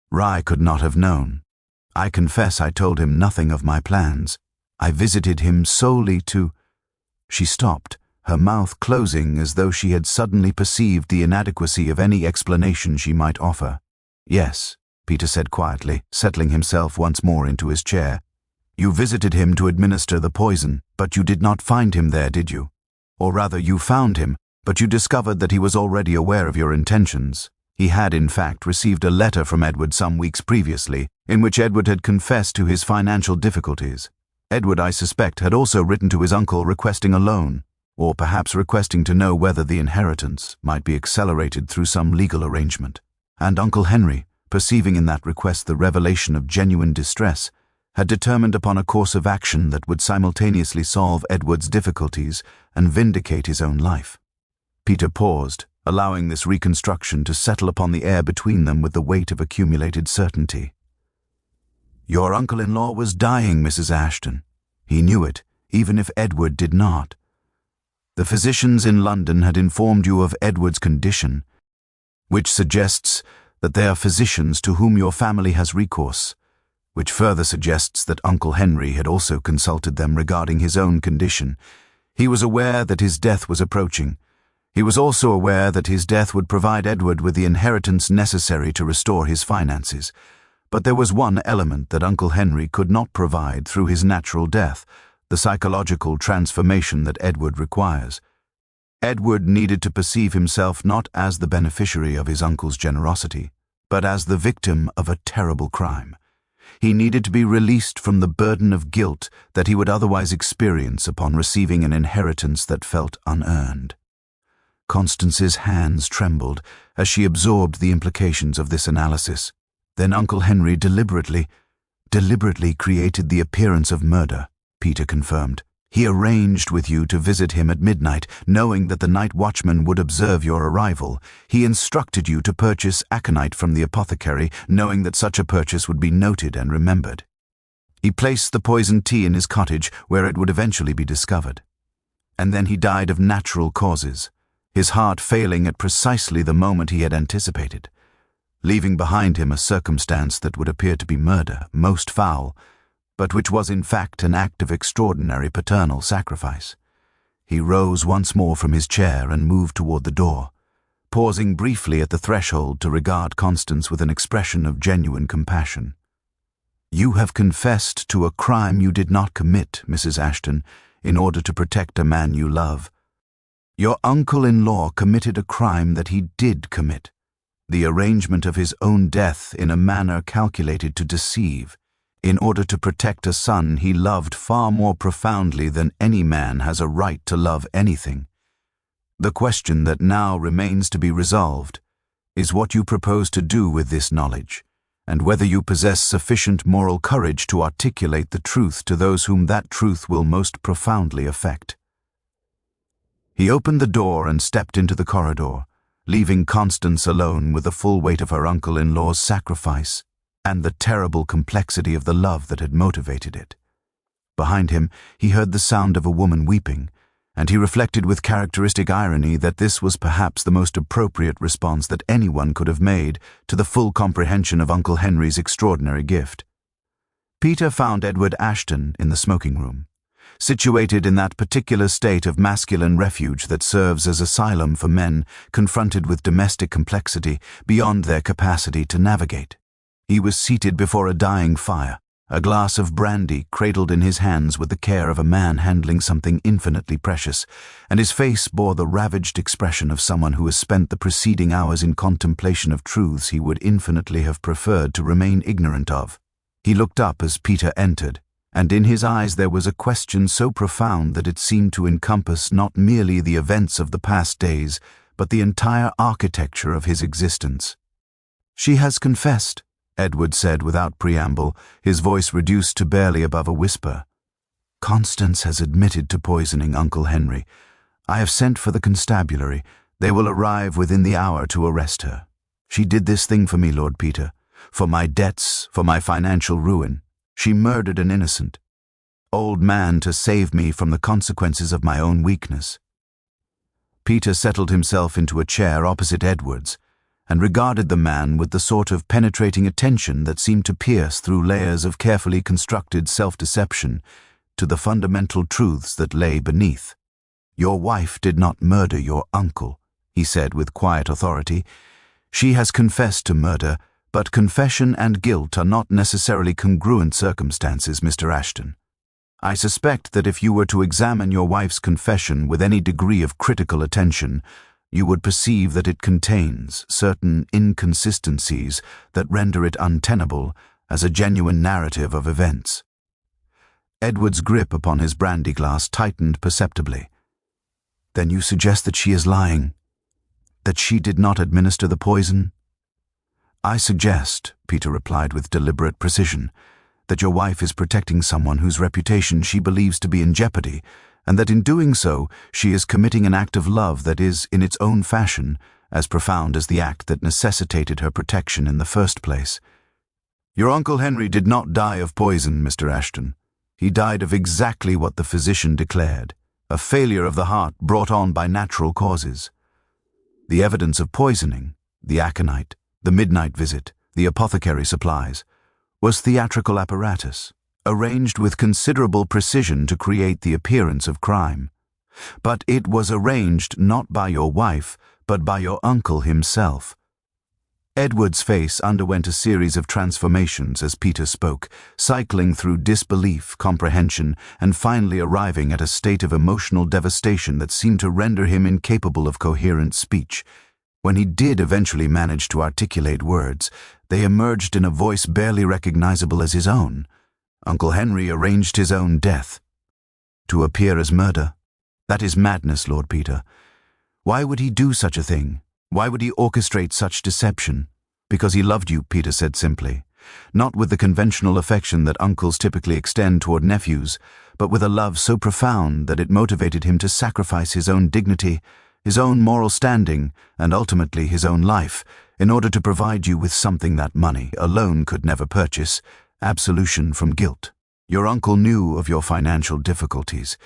Rye could not have known. "I confess I told him nothing of my plans. I visited him solely to—" She stopped, her mouth closing as though she had suddenly perceived the inadequacy of any explanation she might offer. "Yes," Peter said quietly, settling himself once more into his chair. "You visited him to administer the poison, but you did not find him there, did you? Or rather, you found him, but you discovered that he was already aware of your intentions. He had, in fact, received a letter from Edward some weeks previously, in which Edward had confessed to his financial difficulties. Edward, I suspect, had also written to his uncle requesting a loan, or perhaps requesting to know whether the inheritance might be accelerated through some legal arrangement. And Uncle Henry, perceiving in that request the revelation of genuine distress, had determined upon a course of action that would simultaneously solve Edward's difficulties and vindicate his own life." Peter paused, allowing this reconstruction to settle upon the air between them with the weight of accumulated certainty. "Your uncle-in-law was dying, Mrs. Ashton. He knew it, even if Edward did not. The physicians in London had informed you of Edward's condition, which suggests that they are physicians to whom your family has recourse, which further suggests that Uncle Henry had also consulted them regarding his own condition. He was aware that his death was approaching. He was also aware that his death would provide Edward with the inheritance necessary to restore his finances. But there was one element that Uncle Henry could not provide through his natural death, the psychological transformation that Edward requires. Edward needed to perceive himself not as the beneficiary of his uncle's generosity, but as the victim of a terrible crime. He needed to be released from the burden of guilt that he would otherwise experience upon receiving an inheritance that felt unearned. Constance's hands trembled as she absorbed the implications of this analysis. Then Uncle Henry deliberately created the appearance of murder, Peter confirmed. He arranged with you to visit him at midnight, knowing that the night watchman would observe your arrival. He instructed you to purchase aconite from the apothecary, knowing that such a purchase would be noted and remembered. He placed the poisoned tea in his cottage, where it would eventually be discovered. And then he died of natural causes, his heart failing at precisely the moment he had anticipated, leaving behind him a circumstance that would appear to be murder, most foul, but which was in fact an act of extraordinary paternal sacrifice. He rose once more from his chair and moved toward the door, pausing briefly at the threshold to regard Constance with an expression of genuine compassion. "You have confessed to a crime you did not commit, Mrs. Ashton, in order to protect a man you love. Your uncle-in-law committed a crime that he did commit, the arrangement of his own death in a manner calculated to deceive, in order to protect a son he loved far more profoundly than any man has a right to love anything. The question that now remains to be resolved is what you propose to do with this knowledge, and whether you possess sufficient moral courage to articulate the truth to those whom that truth will most profoundly affect." He opened the door and stepped into the corridor, leaving Constance alone with the full weight of her uncle-in-law's sacrifice and the terrible complexity of the love that had motivated it. Behind him, he heard the sound of a woman weeping, and he reflected with characteristic irony that this was perhaps the most appropriate response that anyone could have made to the full comprehension of Uncle Henry's extraordinary gift. Peter found Edward Ashton in the smoking room, situated in that particular state of masculine refuge that serves as asylum for men confronted with domestic complexity beyond their capacity to navigate. He was seated before a dying fire, a glass of brandy cradled in his hands with the care of a man handling something infinitely precious, and his face bore the ravaged expression of someone who has spent the preceding hours in contemplation of truths he would infinitely have preferred to remain ignorant of. He looked up as Peter entered, and in his eyes there was a question so profound that it seemed to encompass not merely the events of the past days, but the entire architecture of his existence. "She has confessed," Edward said without preamble, his voice reduced to barely above a whisper. "Constance has admitted to poisoning Uncle Henry. I have sent for the constabulary. They will arrive within the hour to arrest her. She did this thing for me, Lord Peter, for my debts, for my financial ruin. She murdered an innocent old man to save me from the consequences of my own weakness." Peter settled himself into a chair opposite Edward's, and regarded the man with the sort of penetrating attention that seemed to pierce through layers of carefully constructed self-deception to the fundamental truths that lay beneath. "Your wife did not murder your uncle," he said with quiet authority. "She has confessed to murder, but confession and guilt are not necessarily congruent circumstances, Mr. Ashton. I suspect that if you were to examine your wife's confession with any degree of critical attention, you would perceive that it contains certain inconsistencies that render it untenable as a genuine narrative of events." Edward's grip upon his brandy glass tightened perceptibly. "Then you suggest that she is lying? That she did not administer the poison?" "I suggest," Peter replied with deliberate precision, "that your wife is protecting someone whose reputation she believes to be in jeopardy, and that in doing so she is committing an act of love that is, in its own fashion, as profound as the act that necessitated her protection in the first place. Your Uncle Henry did not die of poison, Mr. Ashton. He died of exactly what the physician declared, a failure of the heart brought on by natural causes. The evidence of poisoning, the aconite, the midnight visit, the apothecary supplies, was theatrical apparatus, arranged with considerable precision to create the appearance of crime. But it was arranged not by your wife, but by your uncle himself." Edward's face underwent a series of transformations as Peter spoke, cycling through disbelief, comprehension, and finally arriving at a state of emotional devastation that seemed to render him incapable of coherent speech. When he did eventually manage to articulate words, they emerged in a voice barely recognizable as his own. Uncle Henry arranged his own death. To appear as murder? That is madness, Lord Peter. Why would he do such a thing? Why would he orchestrate such deception? Because he loved you, Peter said simply. Not with the conventional affection that uncles typically extend toward nephews, but with a love so profound that it motivated him to sacrifice his own dignity, his own moral standing, and ultimately his own life, in order to provide you with something that money alone could never purchase: absolution from guilt. Your uncle knew of your financial difficulties.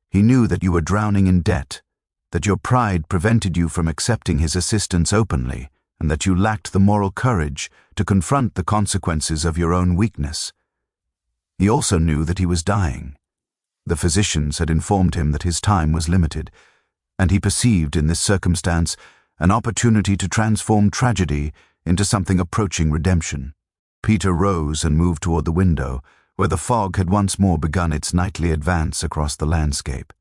He knew that you were drowning in debt, that your pride prevented you from accepting his assistance openly, and that you lacked the moral courage to confront the consequences of your own weakness. He also knew that he was dying. The physicians had informed him that his time was limited, and he perceived in this circumstance an opportunity to transform tragedy into something approaching redemption. Peter rose and moved toward the window, where the fog had once more begun its nightly advance across the landscape.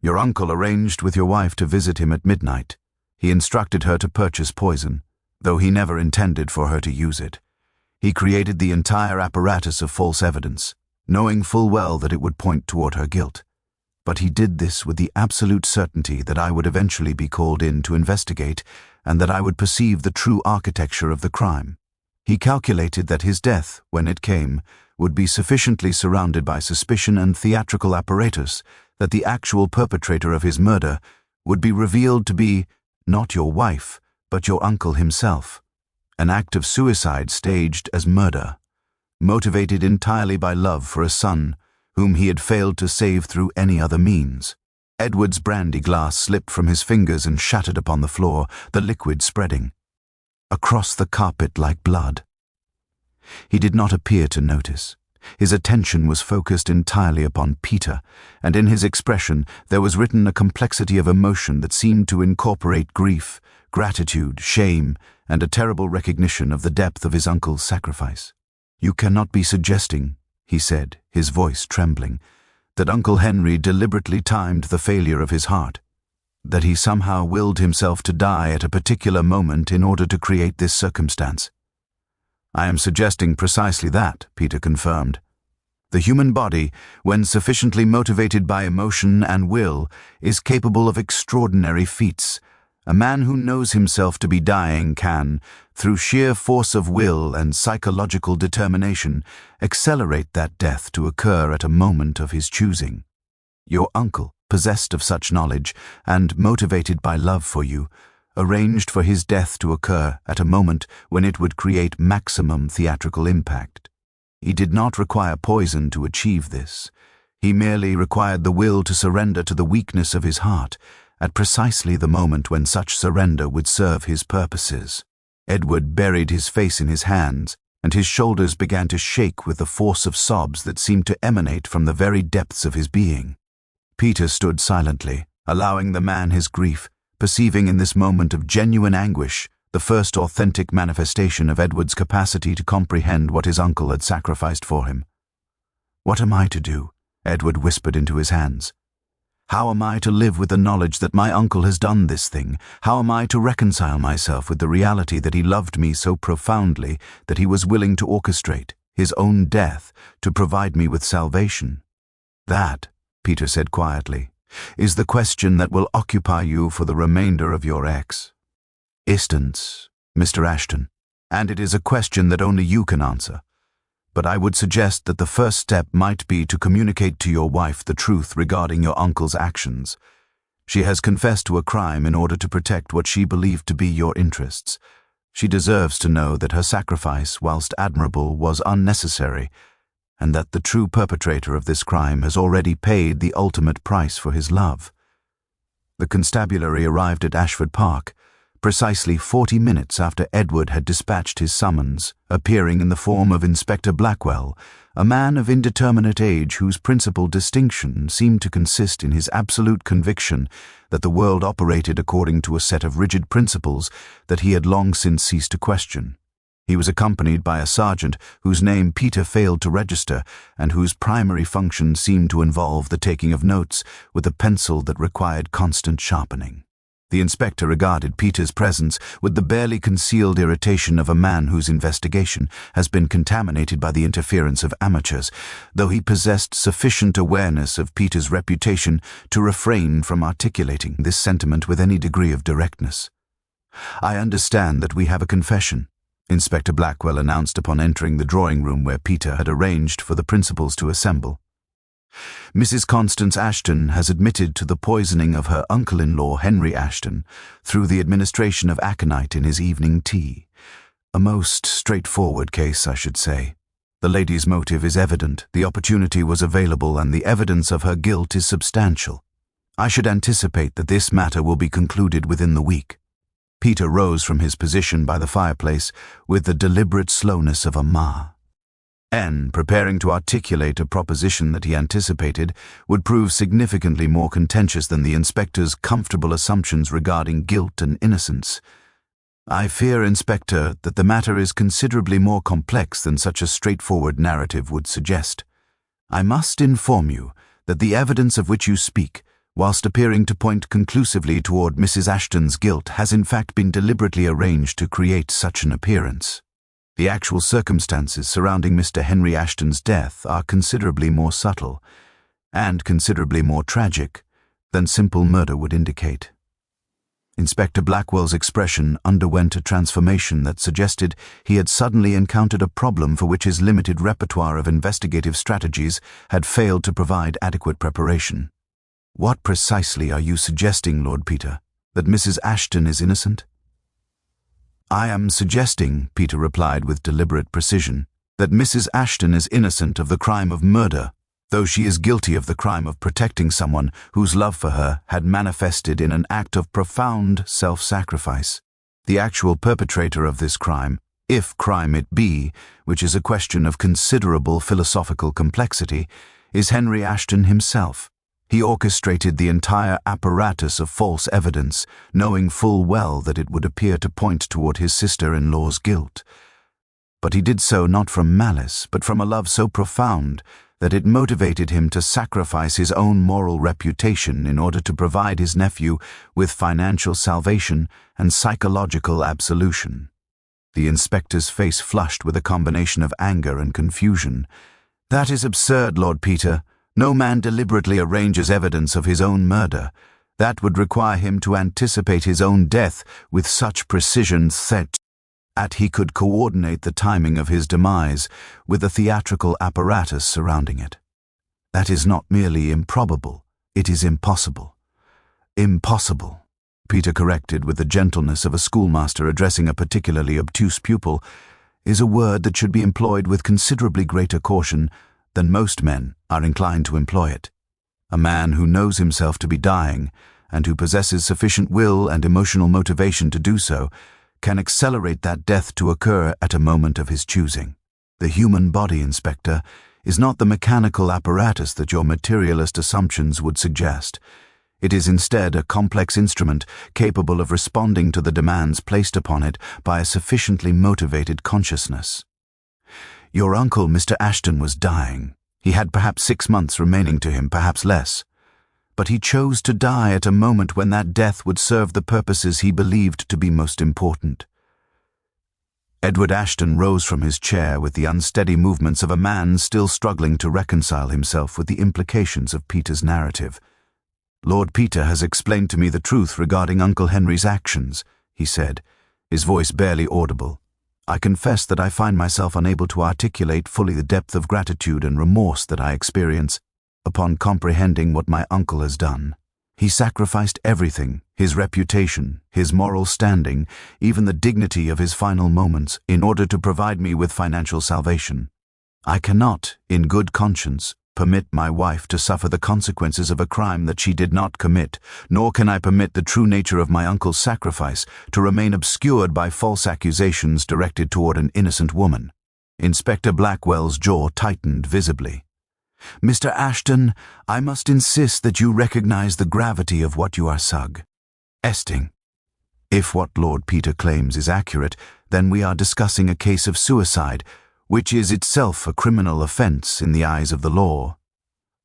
Your uncle arranged with your wife to visit him at midnight. He instructed her to purchase poison, though he never intended for her to use it. He created the entire apparatus of false evidence, knowing full well that it would point toward her guilt. But he did this with the absolute certainty that I would eventually be called in to investigate, and that I would perceive the true architecture of the crime. He calculated that his death, when it came, would be sufficiently surrounded by suspicion and theatrical apparatus that the actual perpetrator of his murder would be revealed to be not your wife, but your uncle himself. An act of suicide staged as murder, motivated entirely by love for a son whom he had failed to save through any other means. Edward's brandy glass slipped from his fingers and shattered upon the floor, the liquid spreading across the carpet like blood. He did not appear to notice. His attention was focused entirely upon Peter, and in his expression there was written a complexity of emotion that seemed to incorporate grief, gratitude, shame, and a terrible recognition of the depth of his uncle's sacrifice. "You cannot be suggesting," he said, his voice trembling, "that Uncle Henry deliberately timed the failure of his heart, that he somehow willed himself to die at a particular moment in order to create this circumstance?" "I am suggesting precisely that," Peter confirmed. "The human body, when sufficiently motivated by emotion and will, is capable of extraordinary feats. A man who knows himself to be dying can, through sheer force of will and psychological determination, accelerate that death to occur at a moment of his choosing. Your uncle, possessed of such knowledge and motivated by love for you, arranged for his death to occur at a moment when it would create maximum theatrical impact. He did not require poison to achieve this. He merely required the will to surrender to the weakness of his heart at precisely the moment when such surrender would serve his purposes." Edward buried his face in his hands, and his shoulders began to shake with the force of sobs that seemed to emanate from the very depths of his being. Peter stood silently, allowing the man his grief, perceiving in this moment of genuine anguish the first authentic manifestation of Edward's capacity to comprehend what his uncle had sacrificed for him. "What am I to do?" Edward whispered into his hands. "How am I to live with the knowledge that my uncle has done this thing? How am I to reconcile myself with the reality that he loved me so profoundly that he was willing to orchestrate his own death to provide me with salvation?" "That," Peter said quietly, "is the question that will occupy you for the remainder of your existence, Mr. Ashton, and it is a question that only you can answer. But I would suggest that the first step might be to communicate to your wife the truth regarding your uncle's actions. She has confessed to a crime in order to protect what she believed to be your interests. She deserves to know that her sacrifice, whilst admirable, was unnecessary, and that the true perpetrator of this crime has already paid the ultimate price for his love." The constabulary arrived at Ashford Park precisely 40 minutes after Edward had dispatched his summons, appearing in the form of Inspector Blackwell, a man of indeterminate age whose principal distinction seemed to consist in his absolute conviction that the world operated according to a set of rigid principles that he had long since ceased to question. He was accompanied by a sergeant whose name Peter failed to register and whose primary function seemed to involve the taking of notes with a pencil that required constant sharpening. The inspector regarded Peter's presence with the barely concealed irritation of a man whose investigation has been contaminated by the interference of amateurs, though he possessed sufficient awareness of Peter's reputation to refrain from articulating this sentiment with any degree of directness. "I understand that we have a confession," Inspector Blackwell announced upon entering the drawing room where Peter had arranged for the principals to assemble. "Mrs. Constance Ashton has admitted to the poisoning of her uncle-in-law Henry Ashton through the administration of aconite in his evening tea. A most straightforward case, I should say. The lady's motive is evident, the opportunity was available, and the evidence of her guilt is substantial. I should anticipate that this matter will be concluded within the week." Peter rose from his position by the fireplace with the deliberate slowness of a ma. N, preparing to articulate a proposition that he anticipated would prove significantly more contentious than the inspector's comfortable assumptions regarding guilt and innocence. "I fear, Inspector, that the matter is considerably more complex than such a straightforward narrative would suggest. I must inform you that the evidence of which you speak, whilst appearing to point conclusively toward Mrs. Ashton's guilt, has in fact been deliberately arranged to create such an appearance. The actual circumstances surrounding Mr. Henry Ashton's death are considerably more subtle and considerably more tragic than simple murder would indicate." Inspector Blackwell's expression underwent a transformation that suggested he had suddenly encountered a problem for which his limited repertoire of investigative strategies had failed to provide adequate preparation. "What precisely are you suggesting, Lord Peter? That Mrs. Ashton is innocent?" "I am suggesting," Peter replied with deliberate precision, "that Mrs. Ashton is innocent of the crime of murder, though she is guilty of the crime of protecting someone whose love for her had manifested in an act of profound self-sacrifice. The actual perpetrator of this crime, if crime it be, which is a question of considerable philosophical complexity, is Henry Ashton himself. He orchestrated the entire apparatus of false evidence, knowing full well that it would appear to point toward his sister-in-law's guilt. But he did so not from malice, but from a love so profound that it motivated him to sacrifice his own moral reputation in order to provide his nephew with financial salvation and psychological absolution." The inspector's face flushed with a combination of anger and confusion. "That is absurd, Lord Peter. No man deliberately arranges evidence of his own murder. That would require him to anticipate his own death with such precision that he could coordinate the timing of his demise with the theatrical apparatus surrounding it. That is not merely improbable, it is impossible." "Impossible," Peter corrected with the gentleness of a schoolmaster addressing a particularly obtuse pupil, "is a word that should be employed with considerably greater caution than most men are inclined to employ it. A man who knows himself to be dying, and who possesses sufficient will and emotional motivation to do so, can accelerate that death to occur at a moment of his choosing. The human body, Inspector, is not the mechanical apparatus that your materialist assumptions would suggest. It is instead a complex instrument capable of responding to the demands placed upon it by a sufficiently motivated consciousness. Your uncle, Mr. Ashton, was dying. He had perhaps 6 months remaining to him, perhaps less. But he chose to die at a moment when that death would serve the purposes he believed to be most important." Edward Ashton rose from his chair with the unsteady movements of a man still struggling to reconcile himself with the implications of Peter's narrative. "Lord Peter has explained to me the truth regarding Uncle Henry's actions," he said, his voice barely audible. "I confess that I find myself unable to articulate fully the depth of gratitude and remorse that I experience upon comprehending what my uncle has done. He sacrificed everything, his reputation, his moral standing, even the dignity of his final moments, in order to provide me with financial salvation. I cannot, in good conscience, permit my wife to suffer the consequences of a crime that she did not commit, nor can I permit the true nature of my uncle's sacrifice to remain obscured by false accusations directed toward an innocent woman." Inspector Blackwell's jaw tightened visibly. "Mr. Ashton, I must insist that you recognize the gravity of what you are suggesting. If what Lord Peter claims is accurate, then we are discussing a case of suicide, which is itself a criminal offense in the eyes of the law.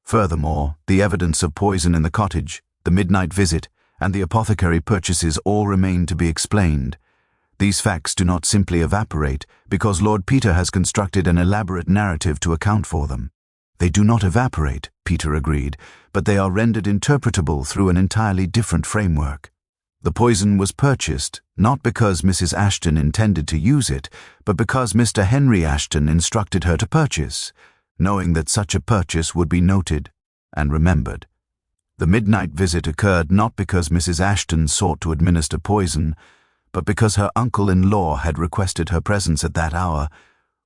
Furthermore, the evidence of poison in the cottage, the midnight visit, and the apothecary purchases all remain to be explained. These facts do not simply evaporate because Lord Peter has constructed an elaborate narrative to account for them. They do not evaporate, Peter agreed, but they are rendered interpretable through an entirely different framework. The poison was purchased not because Mrs. Ashton intended to use it, but because Mr. Henry Ashton instructed her to purchase, knowing that such a purchase would be noted and remembered. The midnight visit occurred not because Mrs. Ashton sought to administer poison, but because her uncle-in-law had requested her presence at that hour,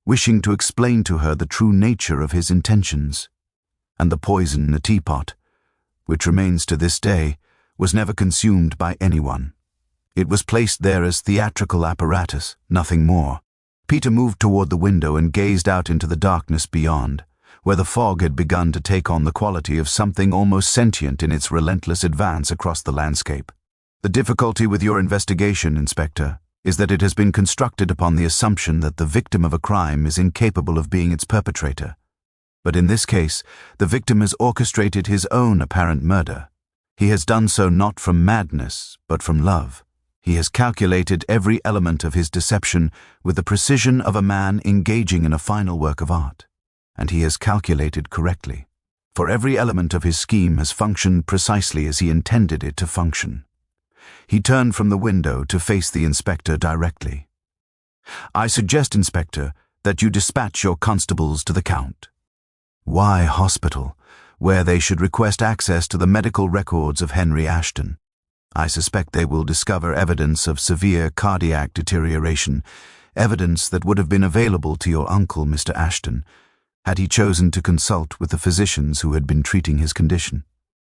wishing to explain to her the true nature of his intentions. And the poison in the teapot, which remains to this day, was never consumed by anyone. It was placed there as theatrical apparatus, nothing more. Peter moved toward the window and gazed out into the darkness beyond, where the fog had begun to take on the quality of something almost sentient in its relentless advance across the landscape. The difficulty with your investigation, Inspector, is that it has been constructed upon the assumption that the victim of a crime is incapable of being its perpetrator. But in this case, the victim has orchestrated his own apparent murder. He has done so not from madness, but from love. He has calculated every element of his deception with the precision of a man engaging in a final work of art. And he has calculated correctly, for every element of his scheme has functioned precisely as he intended it to function. He turned from the window to face the inspector directly. "I suggest, Inspector, that you dispatch your constables to the Count. Why hospital, where they should request access to the medical records of Henry Ashton? I suspect they will discover evidence of severe cardiac deterioration, evidence that would have been available to your uncle, Mr. Ashton, had he chosen to consult with the physicians who had been treating his condition.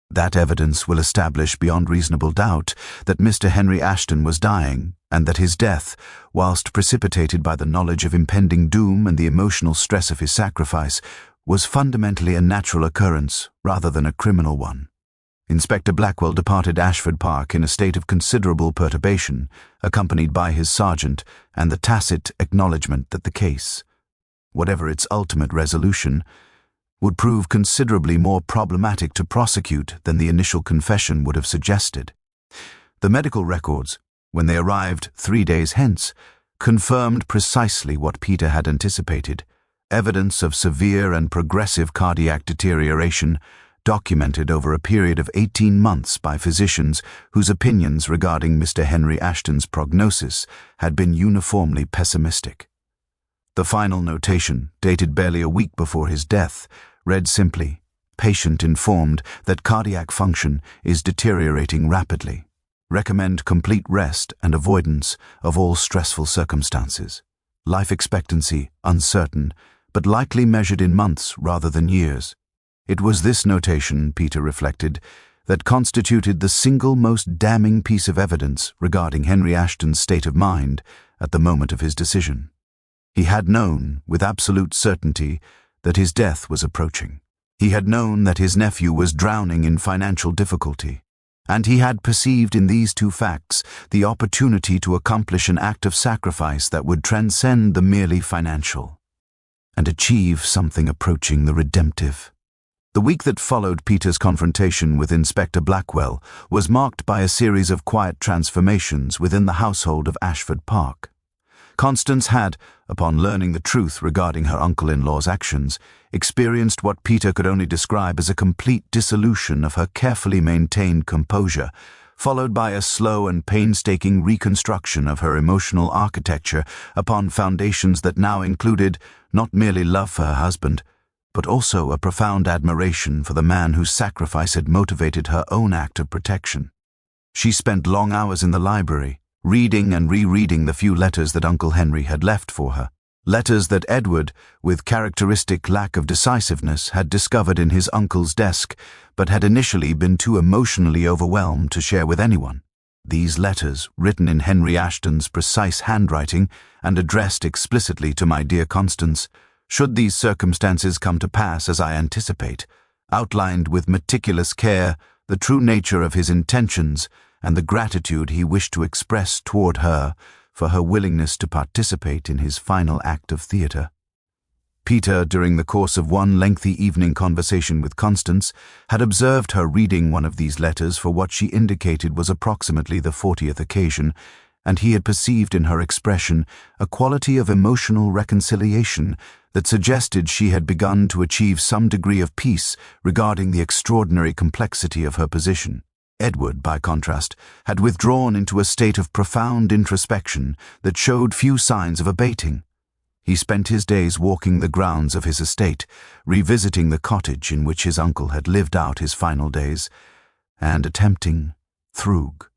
That evidence will establish beyond reasonable doubt that Mr. Henry Ashton was dying, and that his death, whilst precipitated by the knowledge of impending doom and the emotional stress of his sacrifice, was fundamentally a natural occurrence rather than a criminal one." Inspector Blackwell departed Ashford Park in a state of considerable perturbation, accompanied by his sergeant and the tacit acknowledgement that the case, whatever its ultimate resolution, would prove considerably more problematic to prosecute than the initial confession would have suggested. The medical records, when they arrived 3 days hence, confirmed precisely what Peter had anticipated: evidence of severe and progressive cardiac deterioration, documented over a period of 18 months by physicians whose opinions regarding Mr. Henry Ashton's prognosis had been uniformly pessimistic. The final notation, dated barely a week before his death, read simply, "Patient informed that cardiac function is deteriorating rapidly. Recommend complete rest and avoidance of all stressful circumstances. Life expectancy uncertain, but likely measured in months rather than years." It was this notation, Peter reflected, that constituted the single most damning piece of evidence regarding Henry Ashton's state of mind at the moment of his decision. He had known, with absolute certainty, that his death was approaching. He had known that his nephew was drowning in financial difficulty, and he had perceived in these two facts the opportunity to accomplish an act of sacrifice that would transcend the merely financial, and achieve something approaching the redemptive. The week that followed Peter's confrontation with Inspector Blackwell was marked by a series of quiet transformations within the household of Ashford Park. Constance had, upon learning the truth regarding her uncle-in-law's actions, experienced what Peter could only describe as a complete dissolution of her carefully maintained composure, followed by a slow and painstaking reconstruction of her emotional architecture upon foundations that now included not merely love for her husband, but also a profound admiration for the man whose sacrifice had motivated her own act of protection. She spent long hours in the library, reading and rereading the few letters that Uncle Henry had left for her, letters that Edward, with characteristic lack of decisiveness, had discovered in his uncle's desk, but had initially been too emotionally overwhelmed to share with anyone. These letters, written in Henry Ashton's precise handwriting and addressed explicitly to my dear Constance, should these circumstances come to pass as I anticipate, outlined with meticulous care the true nature of his intentions and the gratitude he wished to express toward her for her willingness to participate in his final act of theater. Peter, during the course of one lengthy evening conversation with Constance, had observed her reading one of these letters for what she indicated was approximately the 40th occasion, and he had perceived in her expression a quality of emotional reconciliation that suggested she had begun to achieve some degree of peace regarding the extraordinary complexity of her position. Edward, by contrast, had withdrawn into a state of profound introspection that showed few signs of abating. He spent his days walking the grounds of his estate, revisiting the cottage in which his uncle had lived out his final days, and attempting thrug.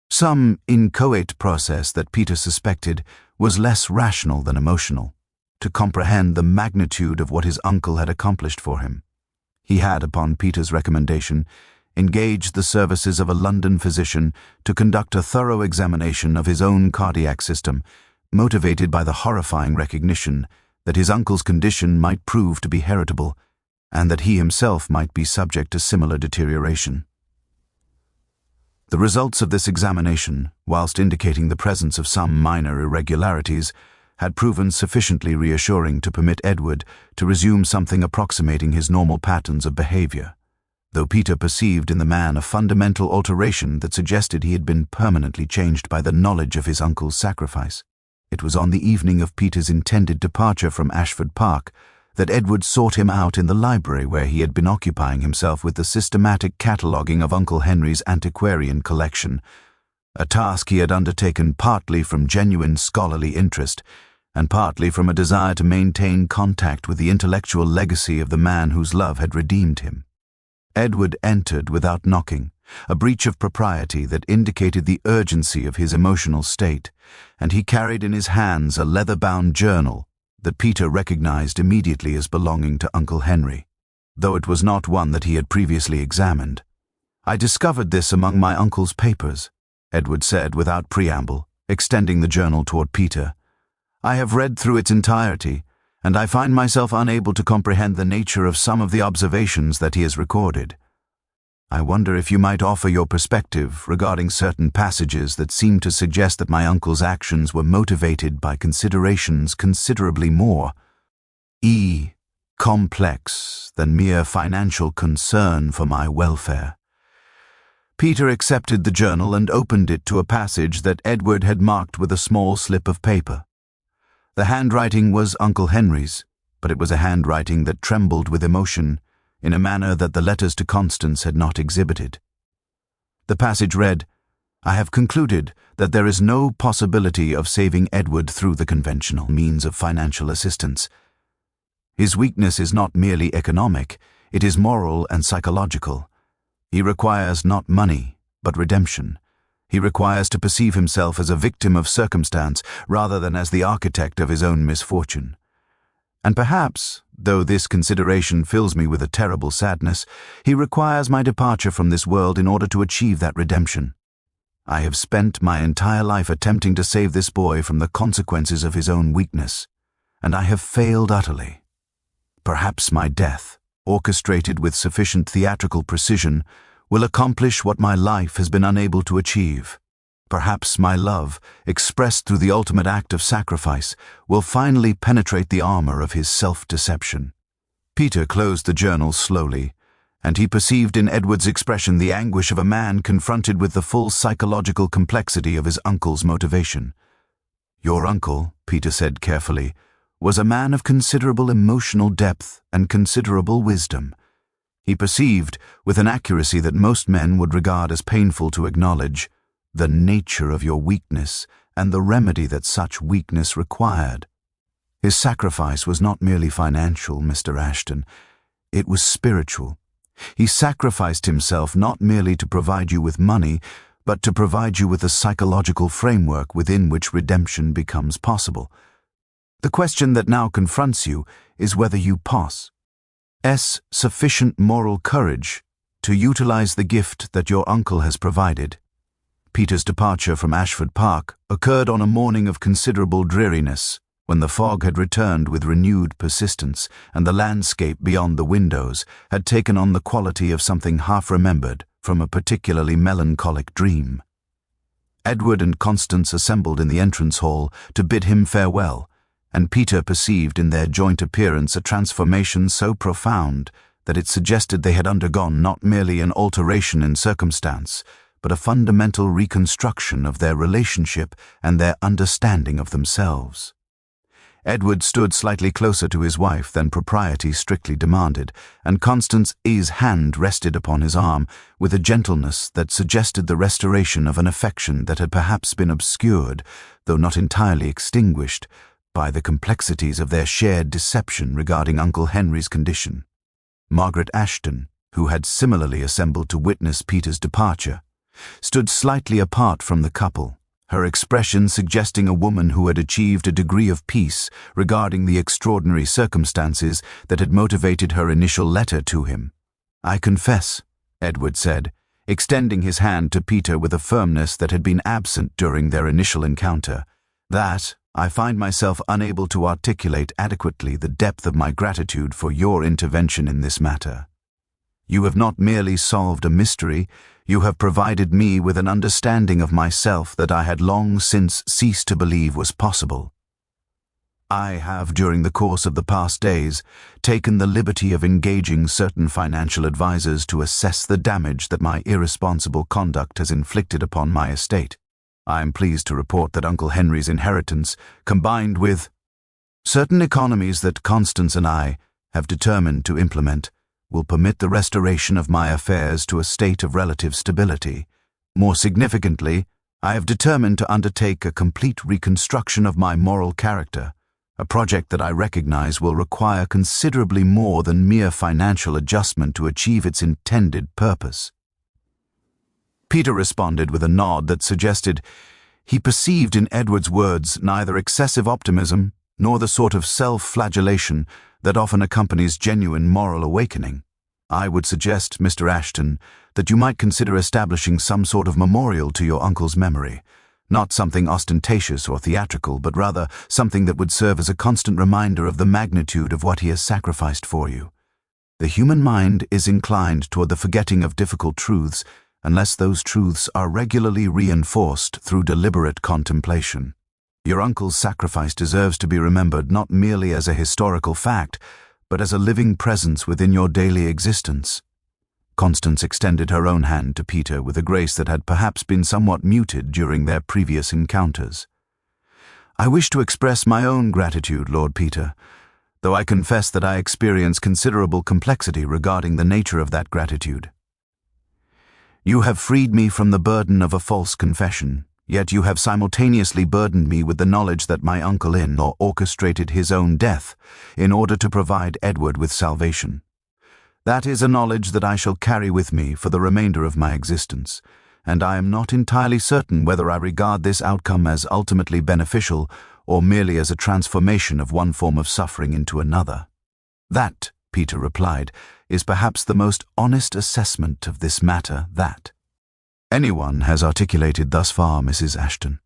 Some inchoate process that Peter suspected was less rational than emotional, to comprehend the magnitude of what his uncle had accomplished for him. He had, upon Peter's recommendation, engaged the services of a London physician to conduct a thorough examination of his own cardiac system, motivated by the horrifying recognition that his uncle's condition might prove to be heritable, and that he himself might be subject to similar deterioration. The results of this examination, whilst indicating the presence of some minor irregularities, had proven sufficiently reassuring to permit Edward to resume something approximating his normal patterns of behavior, though Peter perceived in the man a fundamental alteration that suggested he had been permanently changed by the knowledge of his uncle's sacrifice. It was on the evening of Peter's intended departure from Ashford Park that Edward sought him out in the library where he had been occupying himself with the systematic cataloguing of Uncle Henry's antiquarian collection, a task he had undertaken partly from genuine scholarly interest and partly from a desire to maintain contact with the intellectual legacy of the man whose love had redeemed him. Edward entered without knocking, a breach of propriety that indicated the urgency of his emotional state, and he carried in his hands a leather-bound journal that Peter recognized immediately as belonging to Uncle Henry, though it was not one that he had previously examined. "I discovered this among my uncle's papers," Edward said without preamble, extending the journal toward Peter. "I have read through its entirety, and I find myself unable to comprehend the nature of some of the observations that he has recorded. I wonder if you might offer your perspective regarding certain passages that seem to suggest that my uncle's actions were motivated by considerations considerably more complex than mere financial concern for my welfare." Peter accepted the journal and opened it to a passage that Edward had marked with a small slip of paper. The handwriting was Uncle Henry's, but it was a handwriting that trembled with emotion in a manner that the letters to Constance had not exhibited. The passage read, "I have concluded that there is no possibility of saving Edward through the conventional means of financial assistance. His weakness is not merely economic, it is moral and psychological. He requires not money, but redemption. He requires to perceive himself as a victim of circumstance rather than as the architect of his own misfortune. And perhaps, though this consideration fills me with a terrible sadness, he requires my departure from this world in order to achieve that redemption. I have spent my entire life attempting to save this boy from the consequences of his own weakness, and I have failed utterly. Perhaps my death, orchestrated with sufficient theatrical precision, will accomplish what my life has been unable to achieve. Perhaps my love, expressed through the ultimate act of sacrifice, will finally penetrate the armor of his self-deception." Peter closed the journal slowly, and he perceived in Edward's expression the anguish of a man confronted with the full psychological complexity of his uncle's motivation. "Your uncle," Peter said carefully, "was a man of considerable emotional depth and considerable wisdom. He perceived, with an accuracy that most men would regard as painful to acknowledge, the nature of your weakness and the remedy that such weakness required. His sacrifice was not merely financial, Mr. Ashton. It was spiritual. He sacrificed himself not merely to provide you with money, but to provide you with a psychological framework within which redemption becomes possible. The question that now confronts you is whether you possess sufficient moral courage to utilize the gift that your uncle has provided." Peter's departure from Ashford Park occurred on a morning of considerable dreariness, when the fog had returned with renewed persistence and the landscape beyond the windows had taken on the quality of something half-remembered from a particularly melancholic dream. Edward and Constance assembled in the entrance hall to bid him farewell, and Peter perceived in their joint appearance a transformation so profound that it suggested they had undergone not merely an alteration in circumstance, but a fundamental reconstruction of their relationship and their understanding of themselves. Edward stood slightly closer to his wife than propriety strictly demanded, and Constance's hand rested upon his arm with a gentleness that suggested the restoration of an affection that had perhaps been obscured, though not entirely extinguished, by the complexities of their shared deception regarding Uncle Henry's condition. Margaret Ashton, who had similarly assembled to witness Peter's departure, stood slightly apart from the couple, her expression suggesting a woman who had achieved a degree of peace regarding the extraordinary circumstances that had motivated her initial letter to him. "I confess," Edward said, extending his hand to Peter with a firmness that had been absent during their initial encounter, "that I find myself unable to articulate adequately the depth of my gratitude for your intervention in this matter. You have not merely solved a mystery, you have provided me with an understanding of myself that I had long since ceased to believe was possible. I have, during the course of the past days, taken the liberty of engaging certain financial advisers to assess the damage that my irresponsible conduct has inflicted upon my estate. I am pleased to report that Uncle Henry's inheritance, combined with certain economies that Constance and I have determined to implement, will permit the restoration of my affairs to a state of relative stability. More significantly, I have determined to undertake a complete reconstruction of my moral character, a project that I recognize will require considerably more than mere financial adjustment to achieve its intended purpose." Peter responded with a nod that suggested he perceived in Edward's words neither excessive optimism nor the sort of self-flagellation that often accompanies genuine moral awakening. "I would suggest, Mr. Ashton, that you might consider establishing some sort of memorial to your uncle's memory, not something ostentatious or theatrical, but rather something that would serve as a constant reminder of the magnitude of what he has sacrificed for you. The human mind is inclined toward the forgetting of difficult truths unless those truths are regularly reinforced through deliberate contemplation. Your uncle's sacrifice deserves to be remembered not merely as a historical fact, but as a living presence within your daily existence." Constance extended her own hand to Peter with a grace that had perhaps been somewhat muted during their previous encounters. "I wish to express my own gratitude, Lord Peter, though I confess that I experience considerable complexity regarding the nature of that gratitude. You have freed me from the burden of a false confession, yet you have simultaneously burdened me with the knowledge that my uncle-in-law orchestrated his own death in order to provide Edward with salvation. That is a knowledge that I shall carry with me for the remainder of my existence, and I am not entirely certain whether I regard this outcome as ultimately beneficial or merely as a transformation of one form of suffering into another." "That," Peter replied, "is perhaps the most honest assessment of this matter that anyone has articulated thus far, Mrs. Ashton.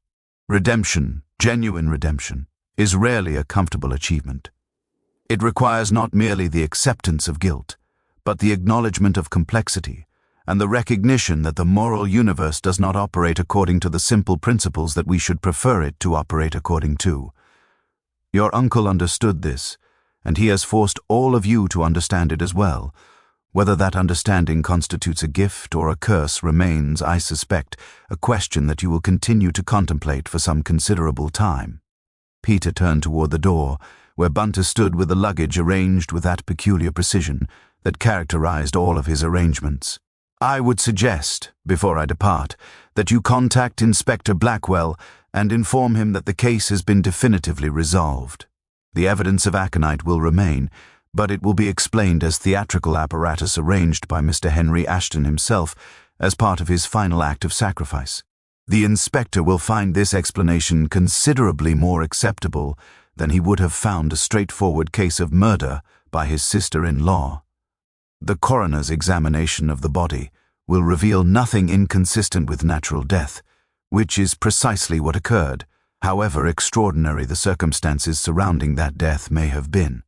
Redemption, genuine redemption, is rarely a comfortable achievement. It requires not merely the acceptance of guilt, but the acknowledgement of complexity and the recognition that the moral universe does not operate according to the simple principles that we should prefer it to operate according to. Your uncle understood this, and he has forced all of you to understand it as well. Whether that understanding constitutes a gift or a curse remains, I suspect, a question that you will continue to contemplate for some considerable time." Peter turned toward the door, where Bunter stood with the luggage arranged with that peculiar precision that characterized all of his arrangements. "I would suggest, before I depart, that you contact Inspector Blackwell and inform him that the case has been definitively resolved. The evidence of aconite will remain, but it will be explained as theatrical apparatus arranged by Mr. Henry Ashton himself as part of his final act of sacrifice. The inspector will find this explanation considerably more acceptable than he would have found a straightforward case of murder by his sister-in-law. The coroner's examination of the body will reveal nothing inconsistent with natural death, which is precisely what occurred, however extraordinary the circumstances surrounding that death may have been.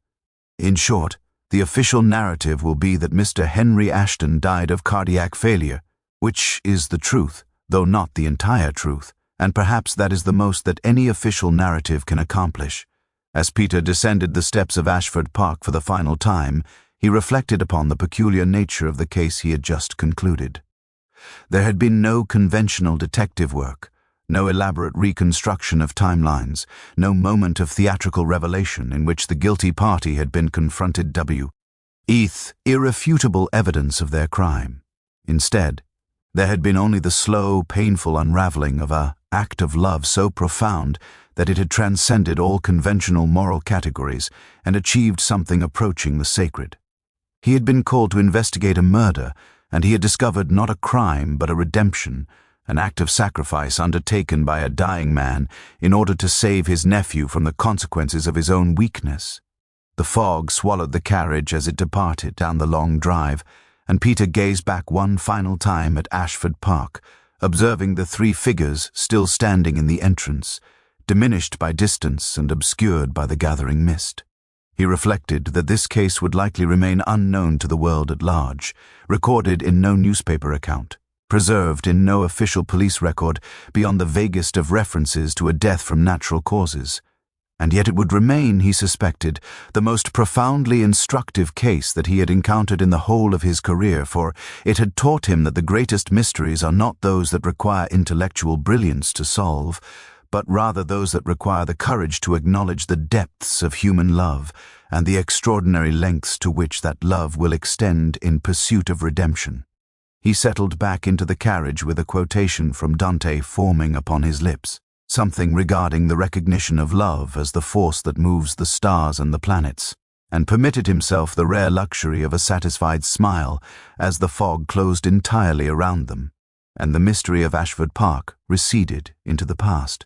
In short, the official narrative will be that Mr. Henry Ashton died of cardiac failure, which is the truth, though not the entire truth, and perhaps that is the most that any official narrative can accomplish. As Peter descended the steps of Ashford Park for the final time, he reflected upon the peculiar nature of the case he had just concluded. There had been no conventional detective work, no elaborate reconstruction of timelines, no moment of theatrical revelation in which the guilty party had been confronted with irrefutable evidence of their crime. Instead, there had been only the slow, painful unraveling of an act of love so profound that it had transcended all conventional moral categories and achieved something approaching the sacred. He had been called to investigate a murder, and he had discovered not a crime but a redemption, an act of sacrifice undertaken by a dying man in order to save his nephew from the consequences of his own weakness. The fog swallowed the carriage as it departed down the long drive, and Peter gazed back one final time at Ashford Park, observing the three figures still standing in the entrance, diminished by distance and obscured by the gathering mist. He reflected that this case would likely remain unknown to the world at large, recorded in no newspaper account, preserved in no official police record beyond the vaguest of references to a death from natural causes. And yet it would remain, he suspected, the most profoundly instructive case that he had encountered in the whole of his career, for it had taught him that the greatest mysteries are not those that require intellectual brilliance to solve, but rather those that require the courage to acknowledge the depths of human love and the extraordinary lengths to which that love will extend in pursuit of redemption. He settled back into the carriage with a quotation from Dante forming upon his lips, something regarding the recognition of love as the force that moves the stars and the planets, and permitted himself the rare luxury of a satisfied smile as the fog closed entirely around them, and the mystery of Ashford Park receded into the past.